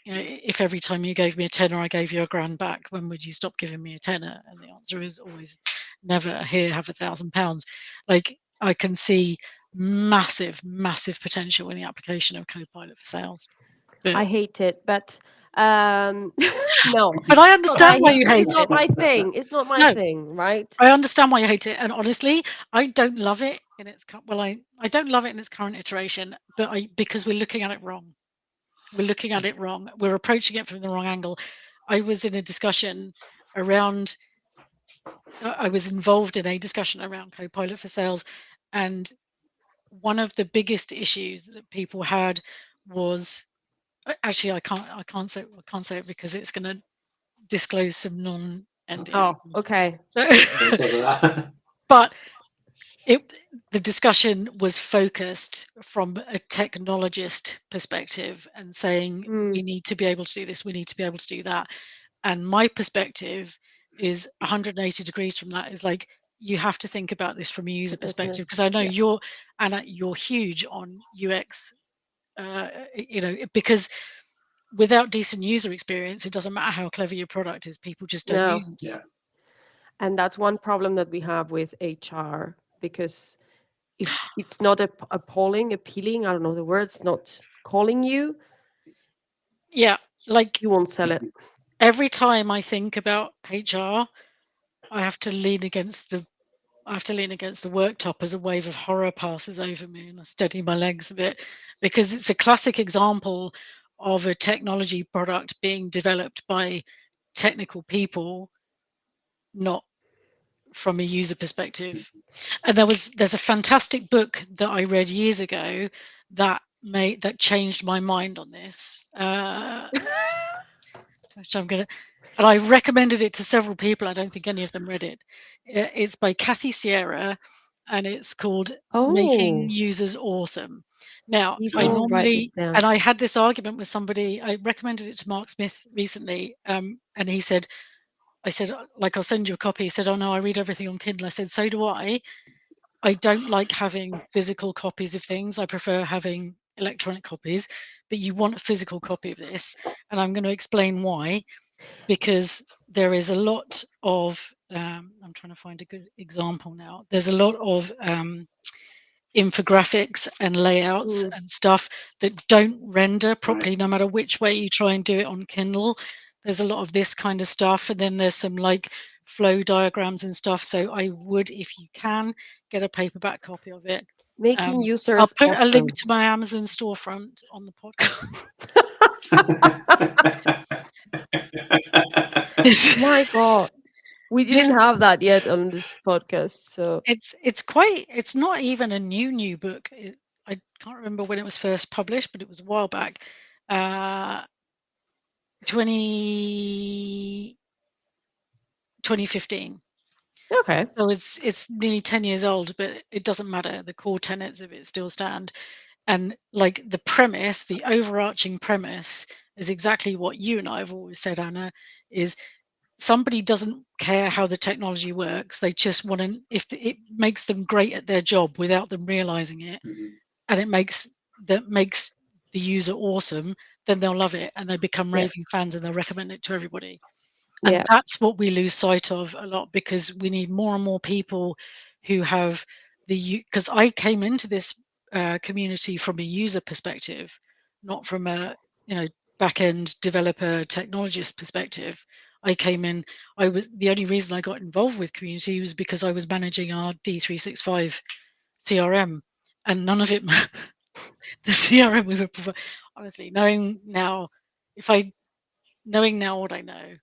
you know, if every time you gave me a tenner, I gave you £1,000 back, when would you stop giving me a tenner? And the answer is always never. Here, have £1,000. Like I can see massive potential in the application of Copilot for sales. But I hate it, but no. But I understand why you hate It's not it. my thing. It's not my No. thing, right? I understand why you hate it, and honestly, I don't love it in its I don't love it in its current iteration, but because we're looking at it wrong. We're looking at it wrong. We're approaching it from the wrong angle. I was in a discussion around. I was involved in a discussion around Copilot for sales, and one of the biggest issues that people had was actually I can't say it because it's going to disclose some non-NDA. Oh, okay. So, but the discussion was focused from a technologist perspective and saying we need to be able to do this, we need to be able to do that. And my perspective is 180 degrees from that. Is like you have to think about this from a user perspective, because I know you're huge on UX. You know, because without decent user experience, it doesn't matter how clever your product is, people just don't use it. Yeah. And that's one problem that we have with HR, because if it's not appealing, I don't know the words, not calling you. Yeah, like you won't sell it. Every time I think about HR, I have to lean against the worktop as a wave of horror passes over me, and I steady my legs a bit, because it's a classic example of a technology product being developed by technical people, not from a user perspective. And there's a fantastic book that I read years ago that changed my mind on this. Which and I recommended it to several people. I don't think any of them read it. It's by Kathy Sierra, and it's called Making Users Awesome. Now, and I had this argument with somebody. I recommended it to Mark Smith recently, and he said, I said, like, I'll send you a copy. He said, oh no, I read everything on Kindle. I said, so do I. I don't like having physical copies of things. I prefer having electronic copies, but you want a physical copy of this. And I'm going to explain why, because there is a lot of, I'm trying to find a good example now. There's a lot of infographics and layouts and stuff that don't render properly, no matter which way you try and do it on Kindle. There's a lot of this kind of stuff, and then there's some like flow diagrams and stuff. So I would, if you can, get a paperback copy of it. Making users I'll put awesome. a link to my Amazon storefront on the podcast. My God, we didn't have that yet on this podcast. So it's not even a new book. I can't remember when it was first published, but it was a while back. 2015. Okay. So it's nearly 10 years old, but it doesn't matter. The core tenets of it still stand. And like the premise, the overarching premise is exactly what you and I have always said, Anna, is somebody doesn't care how the technology works. They just want to, if it makes them great at their job without them realizing it, and it makes the user awesome, then they'll love it and they become raving fans and they'll recommend it to everybody. And that's what we lose sight of a lot, because we need more and more people who have because I came into this community from a user perspective, not from a back-end developer technologist perspective. I came in, the only reason I got involved with community was because I was managing our D365 CRM, and none of it the CRM we were providing. Honestly, knowing now what I know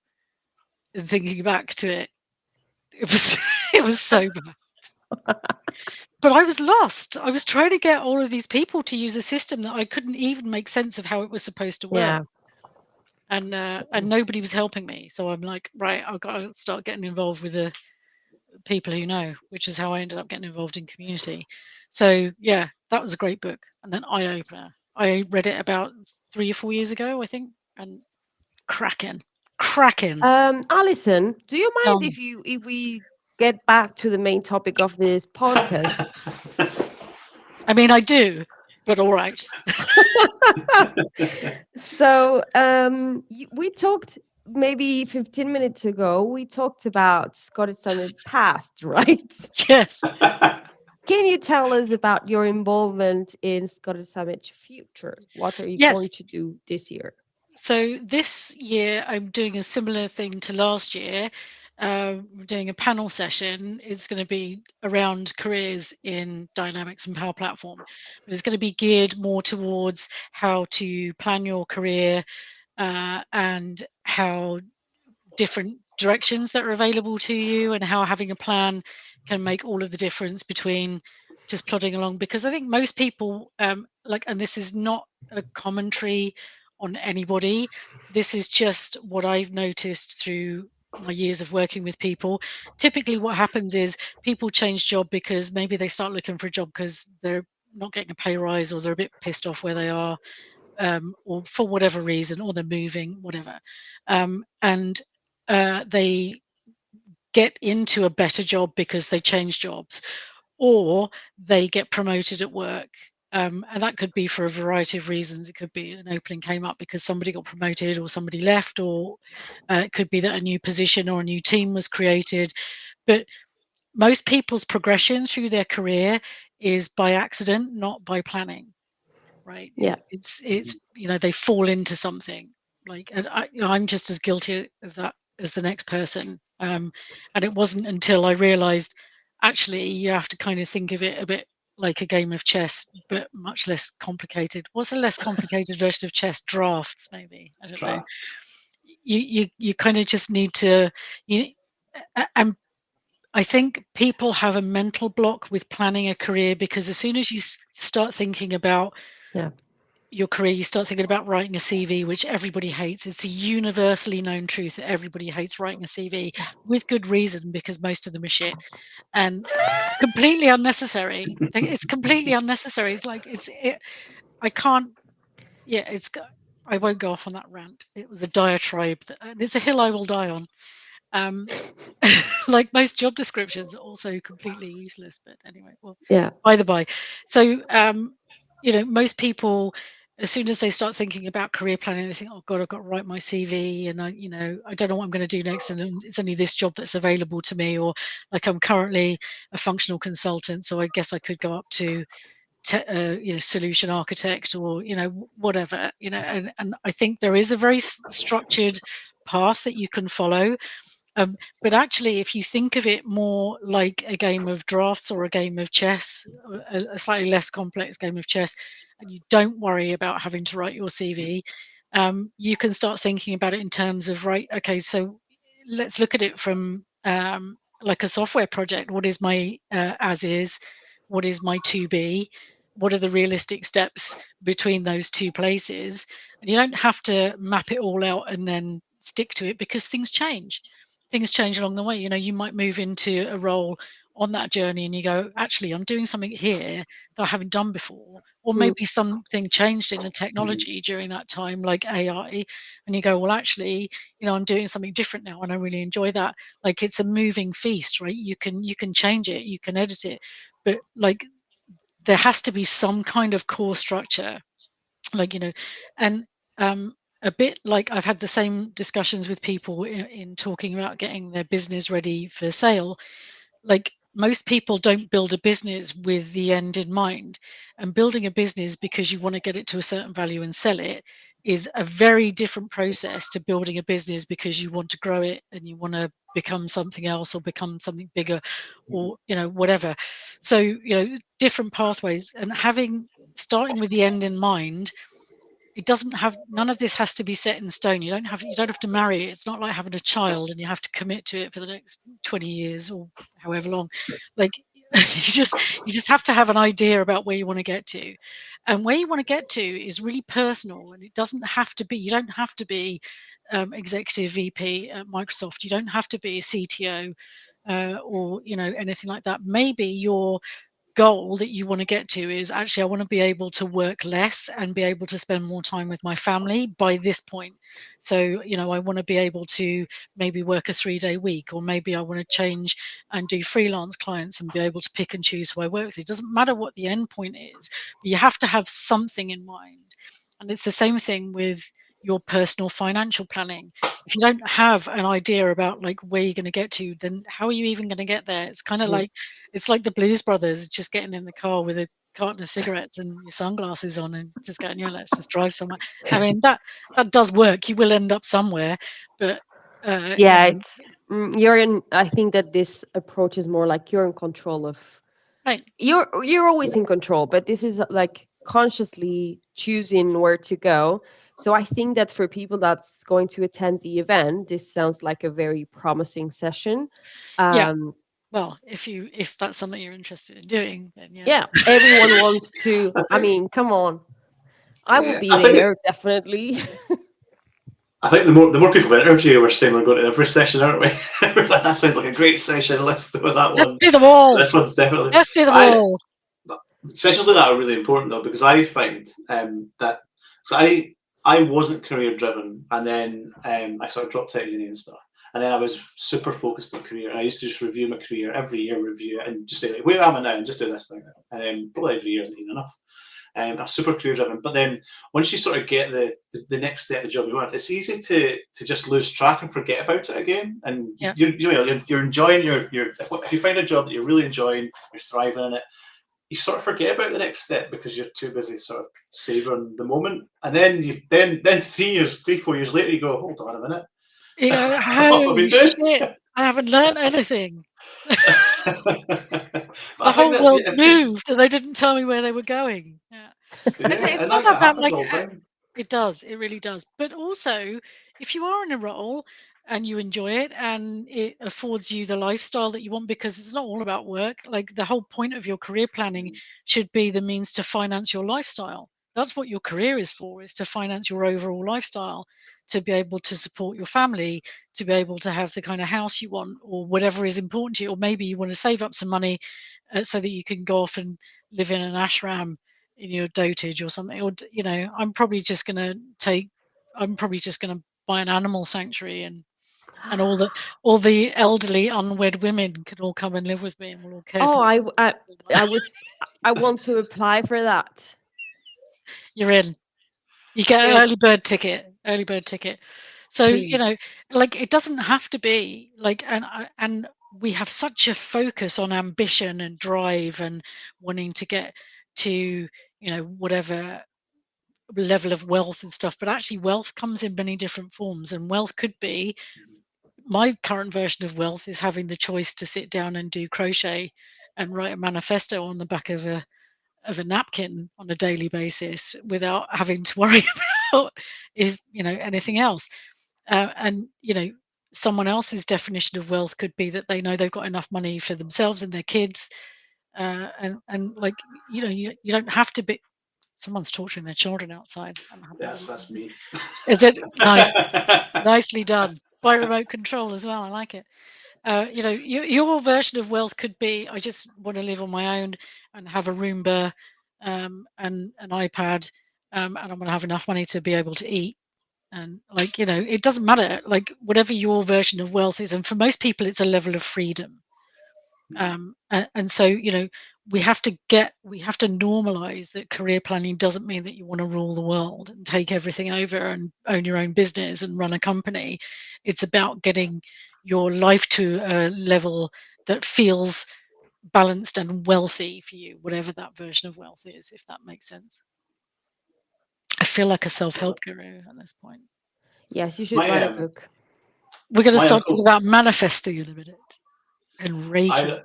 and thinking back to it, it was so bad. But I was lost. I was trying to get all of these people to use a system that I couldn't even make sense of how it was supposed to work. and nobody was helping me. So I'm like, right, I've got to start getting involved with the people who know, which is how I ended up getting involved in community. So yeah, that was a great book and an eye opener. I read it about 3 or 4 years ago, I think, and cracking. Alison, do you mind Um, if we get back to the main topic of this podcast? I mean, I do, but all right. So we talked maybe 15 minutes ago. We talked about Scottish Summit past, right? Yes. Can you tell us about your involvement in Scottish Summit future? What are you Yes. going to do this year? So this year I'm doing a similar thing to last year. We're doing a panel session. It's going to be around careers in Dynamics and Power Platform. But it's going to be geared more towards how to plan your career and how different directions that are available to you and how having a plan can make all of the difference between just plodding along. Because I think most people and this is not a commentary on anybody, this is just what I've noticed through my years of working with people. Typically what happens is people change job because maybe they start looking for a job because they're not getting a pay rise or they're a bit pissed off where they are, or for whatever reason, or they're moving, whatever, and they get into a better job because they change jobs, or they get promoted at work. And that could be for a variety of reasons. It could be an opening came up because somebody got promoted or somebody left, or it could be that a new position or a new team was created. But most people's progression through their career is by accident, not by planning. Right? Yeah. It's they fall into something. Like, and I'm just as guilty of that as the next person. And it wasn't until I realized actually you have to kind of think of it a bit like a game of chess, but much less complicated. What's a less complicated version of chess? Drafts, maybe. I don't know. You kind of just need to and I think people have a mental block with planning a career because as soon as you start thinking about your career, you start thinking about writing a CV, which everybody hates. It's a universally known truth that everybody hates writing a CV with good reason because most of them are shit and completely unnecessary. It's completely unnecessary. It's like I can't. Yeah, I won't go off on that rant. It was a diatribe, and it's a hill I will die on. Like most job descriptions are also completely useless, but anyway, well, by the by. So most people, as soon as they start thinking about career planning, they think, oh god, I've got to write my CV and I don't know what I'm going to do next, and it's only this job that's available to me, or like I'm currently a functional consultant, so I guess I could go up to solution architect, or whatever, and I think there is a very structured path that you can follow. But actually, if you think of it more like a game of drafts or a game of chess, a slightly less complex game of chess, and you don't worry about having to write your CV, you can start thinking about it in terms of, right, okay, so let's look at it from like a software project. What is my as is? What is my to be? What are the realistic steps between those two places? And you don't have to map it all out and then stick to it because things change. Things change along the way. You might move into a role on that journey and you go, actually, I'm doing something here that I haven't done before. Or maybe something changed in the technology during that time, like AI. And you go, well, actually, I'm doing something different now and I really enjoy that. Like, it's a moving feast, right? You can change it, you can edit it. But like, there has to be some kind of core structure, like, and a bit like I've had the same discussions with people in talking about getting their business ready for sale. Like, most people don't build a business with the end in mind, and building a business because you want to get it to a certain value and sell it is a very different process to building a business because you want to grow it and you want to become something else or become something bigger, or whatever. So different pathways, and starting with the end in mind. It doesn't have, none of this has to be set in stone. You don't have to marry it. It's not like having a child and you have to commit to it for the next 20 years or however long. Like, You just have to have an idea about where you want to get to, and where you want to get to is really personal, and it doesn't have to be. You don't have to be executive VP at Microsoft. You don't have to be a CTO or anything like that. Maybe your goal that you want to get to is actually I want to be able to work less and be able to spend more time with my family by this point. So I want to be able to maybe work a 3-day week, or maybe I want to change and do freelance clients and be able to pick and choose who I work with. It doesn't matter what the end point is, but you have to have something in mind. And it's the same thing with your personal financial planning. If you don't have an idea about like where you're going to get to, then how are you even going to get there? It's kind of like the Blues Brothers just getting in the car with a carton of cigarettes and your sunglasses on and just going, let's just drive somewhere. I mean, that does work. You will end up somewhere, but it's you're in. I think that this approach is more like you're in control of. right. You're always in control, but this is like consciously choosing where to go. So I think that for people that's going to attend the event, this sounds like a very promising session. Yeah. Well, if that's something you're interested in doing, then yeah, everyone wants to. I mean, come on, I will be there definitely. I think the more people we interview, we're saying we're going to every session, aren't we? We're like, that sounds like a great session. Let's do that one. Let's do them all. This one's definitely. Let's do them all. Sessions like that are really important though, because I find that I wasn't career driven, and then I sort of dropped out of uni and stuff, and then I was super focused on career. And I used to just review my career every year, review it, and just say like, where am I now, and just do this thing. And probably every year isn't even enough. I'm super career driven, but then once you sort of get the next step of the job you want, it's easy to just lose track and forget about it again. And you're enjoying your if you find a job that you're really enjoying, you're thriving in it, you sort of forget about the next step because you're too busy sort of savoring the moment. And then then 3-4 years later, you go, hold on a minute. Holy shit! I haven't learned anything. The whole world's moved, and they didn't tell me where they were going. It's not about like it does. It really does. But also, if you are in a role and you enjoy it and it affords you the lifestyle that you want, because it's not all about work. Like the whole point of your career planning should be the means to finance your lifestyle. That's what your career is for, is to finance your overall lifestyle, to be able to support your family, to be able to have the kind of house you want, or whatever is important to you. Or maybe you want to save up some money so that you can go off and live in an ashram in your dotage or something. Or I'm probably just going to buy an animal sanctuary, and all the elderly unwed women can all come and live with me, and we'll all care. I want to apply for that. You're in. You get an early bird ticket. So Please. like it doesn't have to be like, and we have such a focus on ambition and drive and wanting to get to whatever level of wealth and stuff, but actually wealth comes in many different forms, and wealth could be, my current version of wealth is having the choice to sit down and do crochet and write a manifesto on the back of a napkin on a daily basis without having to worry about anything else. And someone else's definition of wealth could be that they know they've got enough money for themselves and their kids, and like you don't have to be. Someone's torturing their children outside. Yes, that's me. Is it nice? Nicely done by remote control as well. I like it. Your version of wealth could be, I just want to live on my own and have a Roomba and an iPad, and I'm going to have enough money to be able to eat. And it doesn't matter, like whatever your version of wealth is. And for most people, it's a level of freedom. And so, we have to normalize that career planning doesn't mean that you want to rule the world and take everything over and own your own business and run a company. It's about getting your life to a level that feels balanced and wealthy for you, whatever that version of wealth is, if that makes sense. I feel like a self-help guru at this point. Yes, you should write a book. We're going to start talking about manifesting in a minute and Reiki.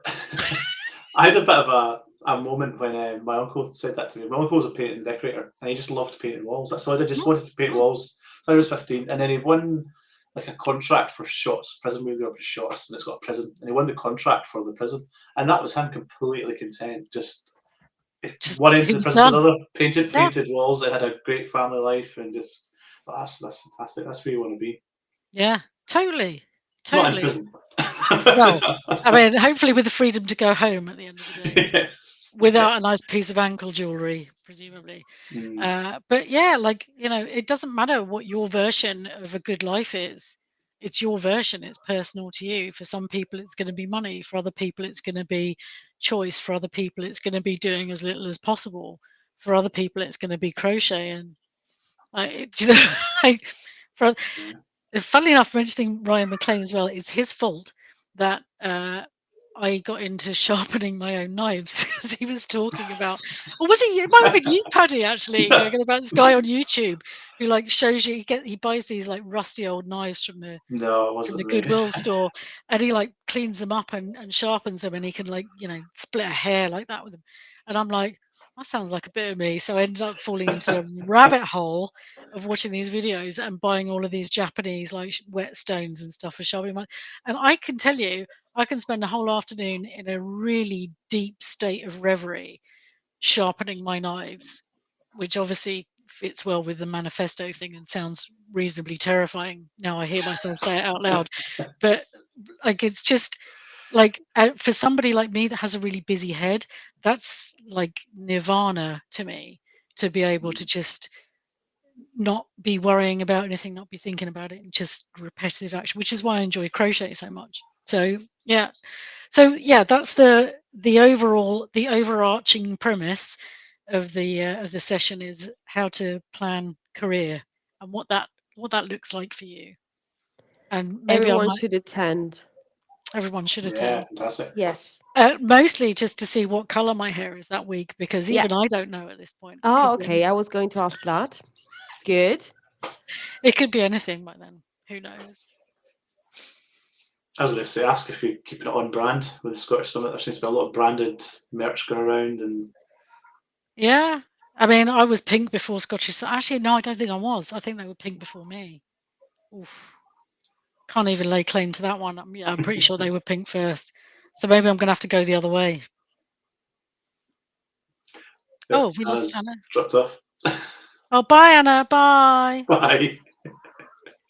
I had a bit of a moment when my uncle said that to me. My uncle was a painter and decorator, and he just loved painting walls. So I just wanted to paint walls. So I was 15, and then he won like a contract for shots, prison movie or shots, and it's got a prison, and he won the contract for the prison, and that was him completely content, just one end he of the was prison to done. another, painted Yeah. walls. They had a great family life, and just that's fantastic. That's where you want to be. Yeah, totally. Not in prison. Well, I mean, hopefully with the freedom to go home at the end of the day. Yes. Without a nice piece of ankle jewelry, presumably. But yeah, like, it doesn't matter what your version of a good life is. It's your version. It's personal to you. For some people, it's going to be money. For other people, it's going to be choice. For other people, it's going to be doing as little as possible. For other people, it's going to be crocheting. Funnily enough, mentioning Ryan McLean as well, it's his fault that I got into sharpening my own knives because he was talking about, or was he? It might have been you, Paddy, actually, going on about this guy on YouTube who like shows you he buys these like rusty old knives from the No, it wasn't me. Goodwill store, and he like cleans them up and sharpens them, and he can like split a hair like that with them, and I'm like, that sounds like a bit of me. So I ended up falling into a rabbit hole of watching these videos and buying all of these Japanese like whetstones and stuff for sharpening my. And I can tell you, I can spend a whole afternoon in a really deep state of reverie sharpening my knives, which obviously fits well with the manifesto thing and sounds reasonably terrifying. Now I hear myself say it out loud, but like it's just like for somebody like me that has a really busy head, that's like nirvana to me, to be able to just not be worrying about anything, not be thinking about it, and just repetitive action, which is why I enjoy crochet so much. So yeah, that's the overarching premise of the session, is how to plan career and what that looks like for you. And maybe Everyone should attend. Everyone should attend. Yeah, fantastic. Yes. Mostly just to see what color my hair is that week, because even I don't know at this point. Oh, okay. I was going to ask that. Good. It could be anything by then. Who knows? I was going to say, ask if you're keeping it on brand with the Scottish Summit. There seems to be a lot of branded merch going around, and yeah, I mean, I was pink before Scottish. Actually, no, I don't think I was. I think they were pink before me. Oof. Can't even lay claim to that one. I'm pretty sure they were pink first. So maybe I'm going to have to go the other way. yeah, Oh, we lost Anna. Dropped off. Oh, bye, Anna. Bye. Bye.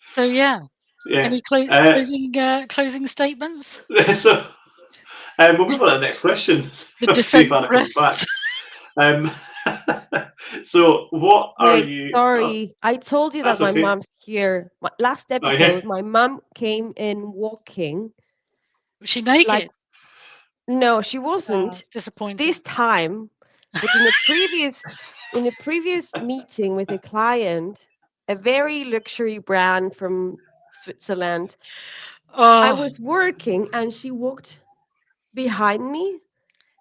So yeah. Any closing statements? So we'll move on to the next question. The defense rests. So what are you? Sorry, I told you that my mom's here. Last episode, my mom came in walking. Was she naked? No, she wasn't. Disappointing. This time, but in a previous meeting with a client, a very luxury brand from Switzerland, I was working and she walked behind me.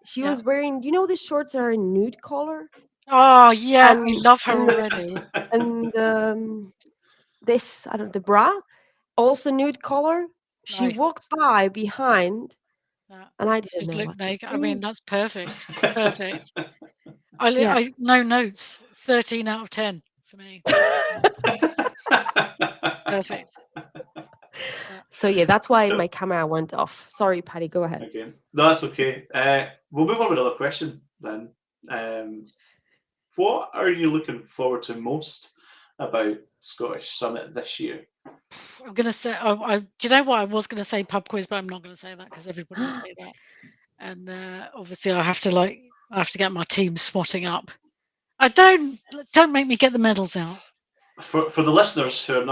She was wearing, the shorts are a nude color. Oh yeah, I love her already. And the bra, also nude color. She walked by behind, and I didn't know what naked. I mean, that's perfect. Perfect. I no notes. 13 out of 10 for me. Perfect. So yeah, that's why my camera went off. Sorry, Paddy, go ahead. Okay. No, that's okay. We'll move on with another question then. What are you looking forward to most about Scottish Summit this year? I'm going to say, do you know what? I was going to say pub quiz, but I'm not going to say that because everybody will say that. And obviously I have to get my team swatting up. Don't make me get the medals out. For the listeners who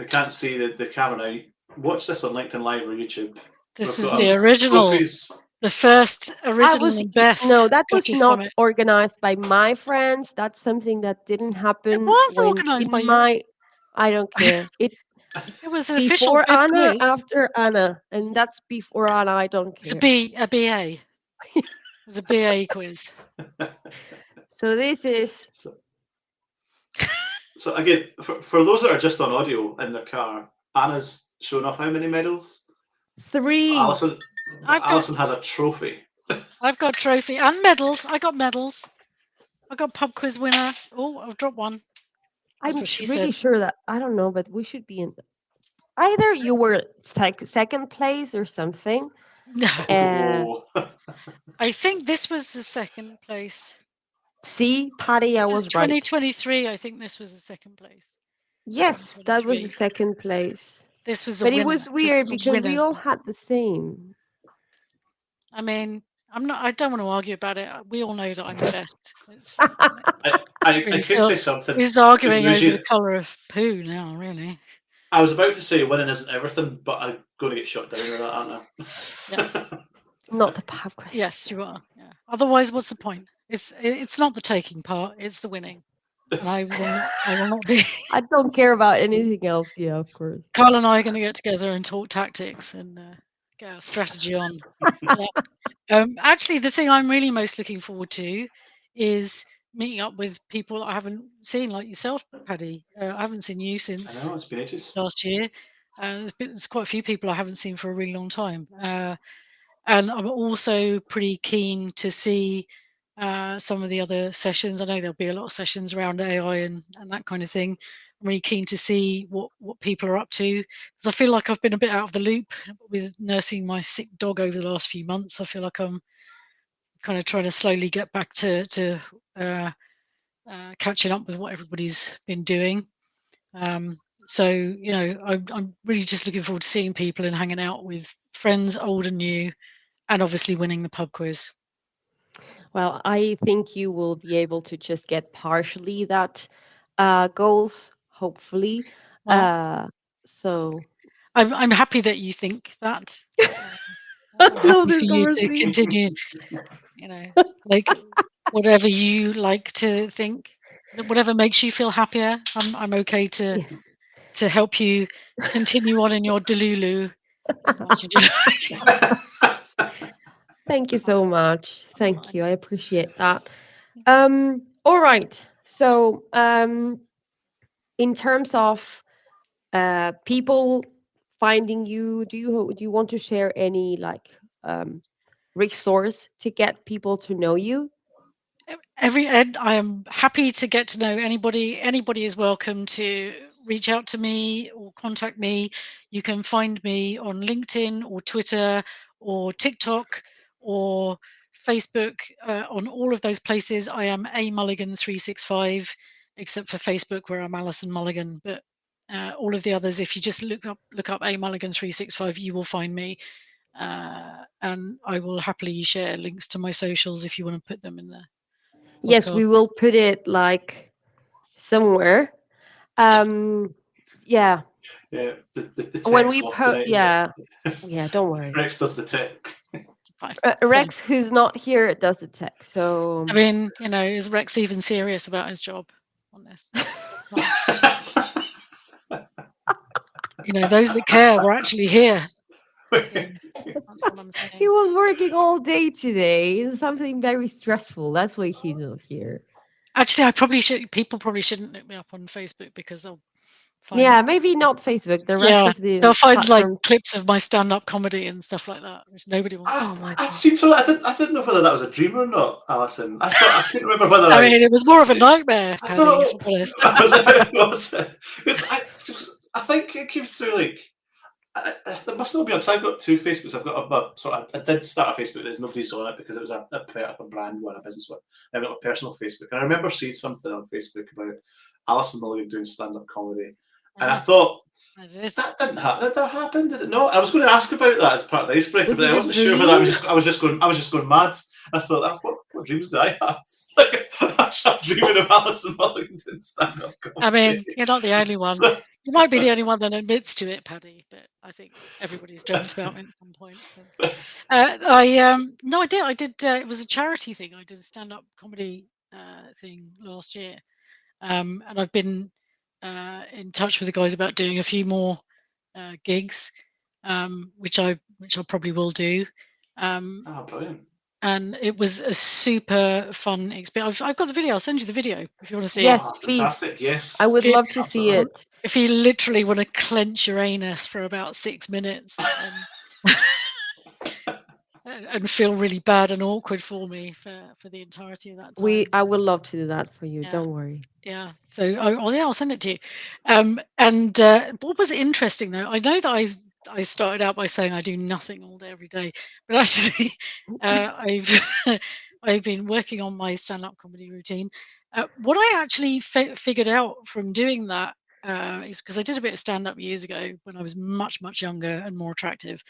can't see the camera now, watch this on LinkedIn Live or YouTube. This is the original, the first original and best. No, that Scottish was not Summit. organized by my friends. That's something that didn't happen. It was organized by you. I don't care. It was an official before Anna, quiz. after Anna, and that's before Anna. I don't care. It's a BA. It was a BA quiz. So this is. So again, for those that are just on audio in their car, Anna's showing off how many medals? 3. Alison has a trophy. I've got a trophy and medals. I got medals. I got pub quiz winner. Oh, I've dropped one. I'm really sure that I don't know, but we should be in. either you were second place or something. No, Oh. I think this was the second place. See, Patty, I This is was right. 2023. I think this was the second place. Yes, that was the 2023. second place. This was the But winner. it was This weird is the because we winners. all had the same. I mean, I don't want to argue about it. We all know that I'm the best. It's, I could say something. Who's arguing over Usually- the colour of poo now, really? I was about to say winning isn't everything, but I'm going to get shot down with that, aren't I? Yeah. Not the pub quiz. Yes, you are. Yeah. Otherwise, what's the point? It's not the taking part; it's the winning. And I will not be. I don't care about anything else. Yeah, of course. Carl and I are going to get together and talk tactics and get our strategy on. Yeah. Actually, the thing I'm really most looking forward to is meeting up with people I haven't seen, like yourself, Paddy. I haven't seen you I since know, it's been ages. last year. There's quite a few people I haven't seen for a really long time. And I'm also pretty keen to see some of the other sessions. I know there'll be a lot of sessions around AI and that kind of thing. I'm really keen to see what people are up to, because I feel like I've been a bit out of the loop with nursing my sick dog over the last few months. I feel like I'm kind of trying to slowly get back to catching up with what everybody's been doing. So, you know, I'm really just looking forward to seeing people and hanging out with friends, old and new, and obviously winning the pub quiz. Well, I think you will be able to just get partially that goals, hopefully. Well, So I'm happy that you think that. I'm happy love for this you to conversation. continue, you know, like whatever you like to think, whatever makes you feel happier. I'm okay to help you continue on in your delulu as much as you like. Thank you so much. Thank you. I appreciate that. All right. So, in terms of people finding you, do you want to share any like resource to get people to know you? I am happy to get to know anybody. Anybody is welcome to reach out to me or contact me. You can find me on LinkedIn or Twitter or TikTok or Facebook. On all of those places, I am A Mulligan 365, except for Facebook where I'm Alison Mulligan. But all of the others, if you just look up A Mulligan 365, you will find me. And I will happily share links to my socials if you want to put them in there. Yes, we will put it like somewhere. Yeah. Yeah, the When we text put, yeah, don't worry. Rex does the tech. Rex, who's not here, does the tech. So I mean, you know, is Rex even serious about his job on this? You know, those that care were actually here. That's what I'm saying. He was working all day today. It's something very stressful. That's why he's not here. Actually, people probably shouldn't look me up on Facebook because they'll find. Yeah, maybe not Facebook. The rest of the they'll find platforms. like clips of my stand-up comedy and stuff like that, which nobody wants. I'd seen so I didn't know whether that was a dream or not, Alison. I couldn't remember whether. I mean, it was more of a nightmare, Paddy, if I'm honest. I think it came through like. There must not be because I've got two Facebooks. I've got I did start a Facebook. There's nobody's on it because it was a brand one, a business one. I've got a personal Facebook, and I remember seeing something on Facebook about Alison Mulligan doing stand-up comedy, and I thought that didn't happen. Did that happen? Did it not? I was going to ask about that as part of the icebreaker, but I wasn't sure whether I was just going mad. I thought, what dreams did I have? Like, I'm dreaming of Alison Mulligan doing stand-up comedy. I mean, you're not the only one. You might be the only one that admits to it, Paddy, but I think everybody's dreamt about it at some point. I did. It was a charity thing. I did a stand-up comedy thing last year, and I've been in touch with the guys about doing a few more gigs, which I probably will do. Brilliant. And it was a super fun experience. I've got the video. I'll send you the video if you want to see it. Yes, please. Fantastic. Yes. I would love to see it. If you literally want to clench your anus for about 6 minutes. and feel really bad and awkward for me for the entirety of that time. I would love to do that for you. Yeah. Don't worry. Yeah. So I'll send it to you. And what was interesting though, I know that I started out by saying I do nothing all day every day, but actually I've been working on my stand-up comedy routine. What I actually figured out from doing that is because I did a bit of stand-up years ago when I was much younger and more attractive.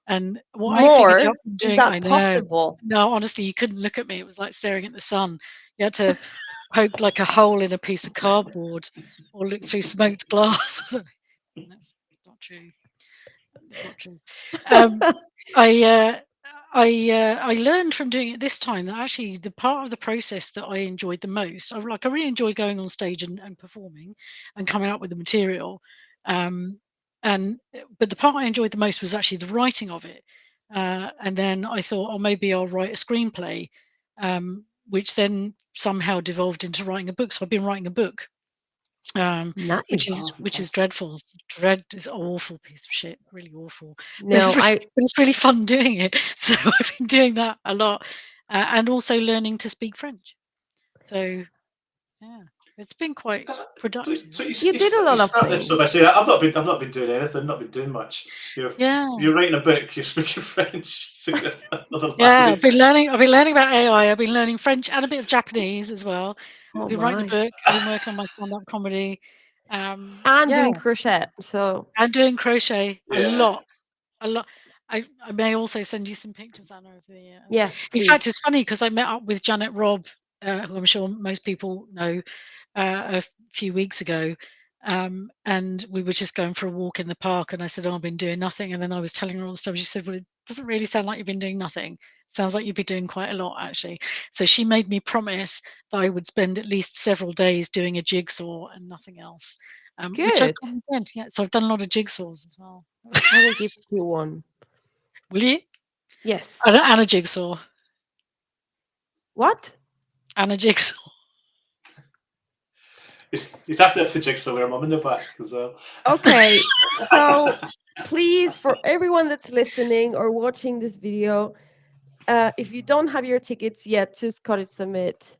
And what I figured More? out from Is doing, that I know, possible? no, honestly, you couldn't look at me. It was like staring at the sun. You had to poke like a hole in a piece of cardboard or look through smoked glass. That's not true. That's not true. I I learned from doing it this time that actually the part of the process that I enjoyed the most, I really enjoyed going on stage and performing and coming up with the material. Um, but the part I enjoyed the most was actually the writing of it. And then I thought, oh, maybe I'll write a screenplay, which then somehow devolved into writing a book. So I've been writing a book, Nice. which is dreadful. Dread is an awful piece of shit, really awful. But No, it's really fun doing it. So I've been doing that a lot, and also learning to speak French. So yeah, it's been quite productive. So You did a lot of things. So by saying I've not been doing anything, not been doing much. Yeah. You're writing a book. You're speaking French. So another Yeah, language. I've been learning about AI. I've been learning French and a bit of Japanese as well. Oh I've been writing a my. book. I've been working on my stand-up comedy. And Yeah, doing crochet. So and doing crochet a Yeah. lot. I may also send you some pictures, Anna, of the. yes, In please. fact, it's funny because I met up with Janet Robb, who I'm sure most people know, a few weeks ago, and we were just going for a walk in the park. And I said, "Oh, I've been doing nothing." And then I was telling her all the stuff. She said, "Well, it doesn't really sound like you've been doing nothing. Sounds like you've been doing quite a lot, actually." So she made me promise that I would spend at least several days doing a jigsaw and nothing else. Which I Good. probably did. Yeah, so I've done a lot of jigsaws as well. I will give you one. Will you? Yes. And a jigsaw. What? And a jigsaw. You'd have to have the jigsaw with her mum in the back as well. Okay. So please, for everyone that's listening or watching this video, if you don't have your tickets yet to Scottish Summit,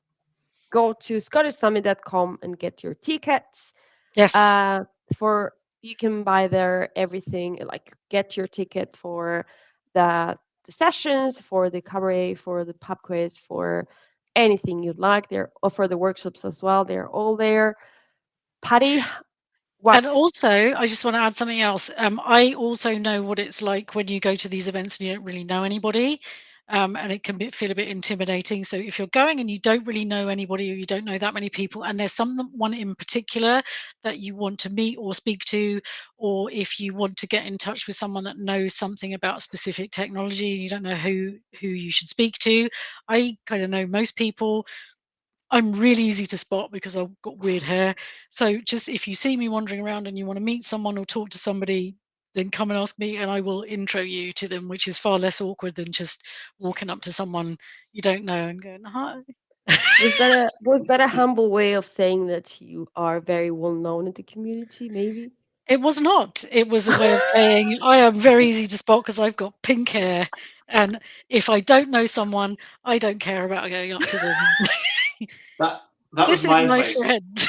go to scottishsummit.com and get your tickets. Yes. You can buy there everything, like get your ticket for the sessions, for the cabaret, for the pub quiz, for anything you'd like. Or for the workshops as well. They're all there. Patty, what? And also, I just want to add something else. I also know what it's like when you go to these events and you don't really know anybody, and it can feel a bit intimidating. So if you're going and you don't really know anybody, or you don't know that many people, and there's someone in particular that you want to meet or speak to, or if you want to get in touch with someone that knows something about specific technology and you don't know who you should speak to, I kind of know most people. I'm really easy to spot because I've got weird hair. So just if you see me wandering around and you want to meet someone or talk to somebody, then come and ask me and I will intro you to them, which is far less awkward than just walking up to someone you don't know and going, "Hi." Was that a humble way of saying that you are very well known in the community, maybe? It was not. It was a way of saying I am very easy to spot because I've got pink hair. And if I don't know someone, I don't care about going up to them. That This was my is my advice. friend.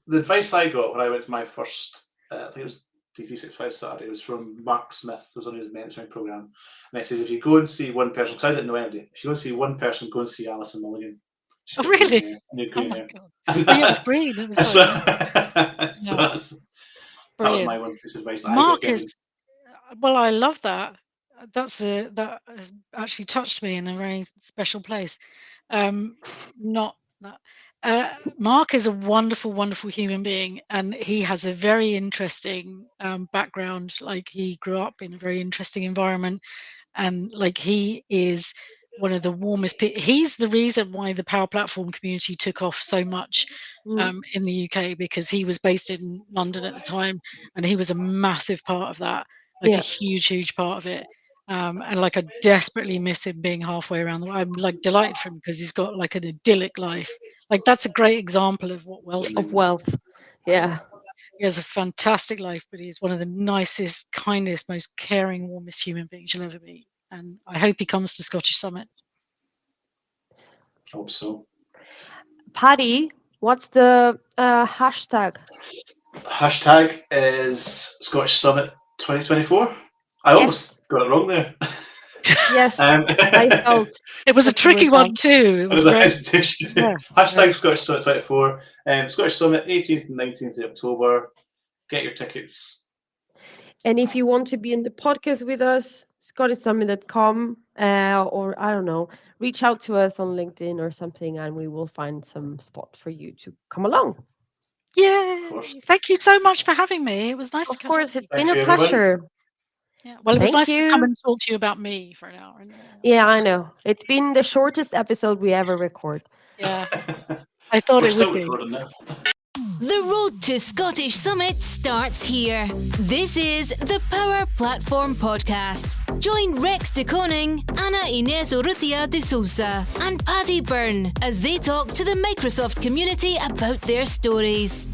The advice I got when I went to my first, I think it was D365 Saturday, was from Mark Smith, who was on his mentoring program. And he says, if you go and see one person, because I didn't know anybody, if you go and see one person, go and see Alison Mulligan. Oh, really? Oh my God. Oh, yeah, it was green at the so, time. so that was my one piece of advice that Mark I got is, well, I love that. That has actually touched me in a very special place. Not that. Mark is a wonderful, wonderful human being, and he has a very interesting background. Like he grew up in a very interesting environment, and like he is one of the warmest people. He's the reason why the Power Platform community took off so much in the UK, because he was based in London at the time, and he was a massive part of that, like a huge part of it. And like I desperately miss him being halfway around the world. I'm like delighted for him because he's got like an idyllic life. Like that's a great example of what wealth of wealth. Yeah. He has a fantastic life, but he's one of the nicest, kindest, most caring, warmest human beings you'll ever meet. and I hope he comes to Scottish Summit. Hope so. Paddy, what's the hashtag? Hashtag is Scottish Summit 2024. I almost got it wrong there. Yes, I felt It was a tricky one too. It was a great. hesitation. Yeah. Hashtag Scottish Summit 24. Scottish Summit 18th and 19th of October. Get your tickets. And if you want to be in the podcast with us, scottishsummit.com, or I don't know, reach out to us on LinkedIn or something, and we will find some spot for you to come along. Yeah. Thank you so much for having me. It was nice to Of catch course, up. it's been a pleasure. Yeah. Well, it was Thank nice to you. come and talk to you about me for an hour. Yeah, I know. It's been the shortest episode we ever record. Yeah. I thought We're it still would be. recording now. The road to Scottish Summit starts here. This is the Power Platform Podcast. Join Rex de Koning, Ana Inés Urrutia de Sousa, and Paddy Byrne as they talk to the Microsoft community about their stories.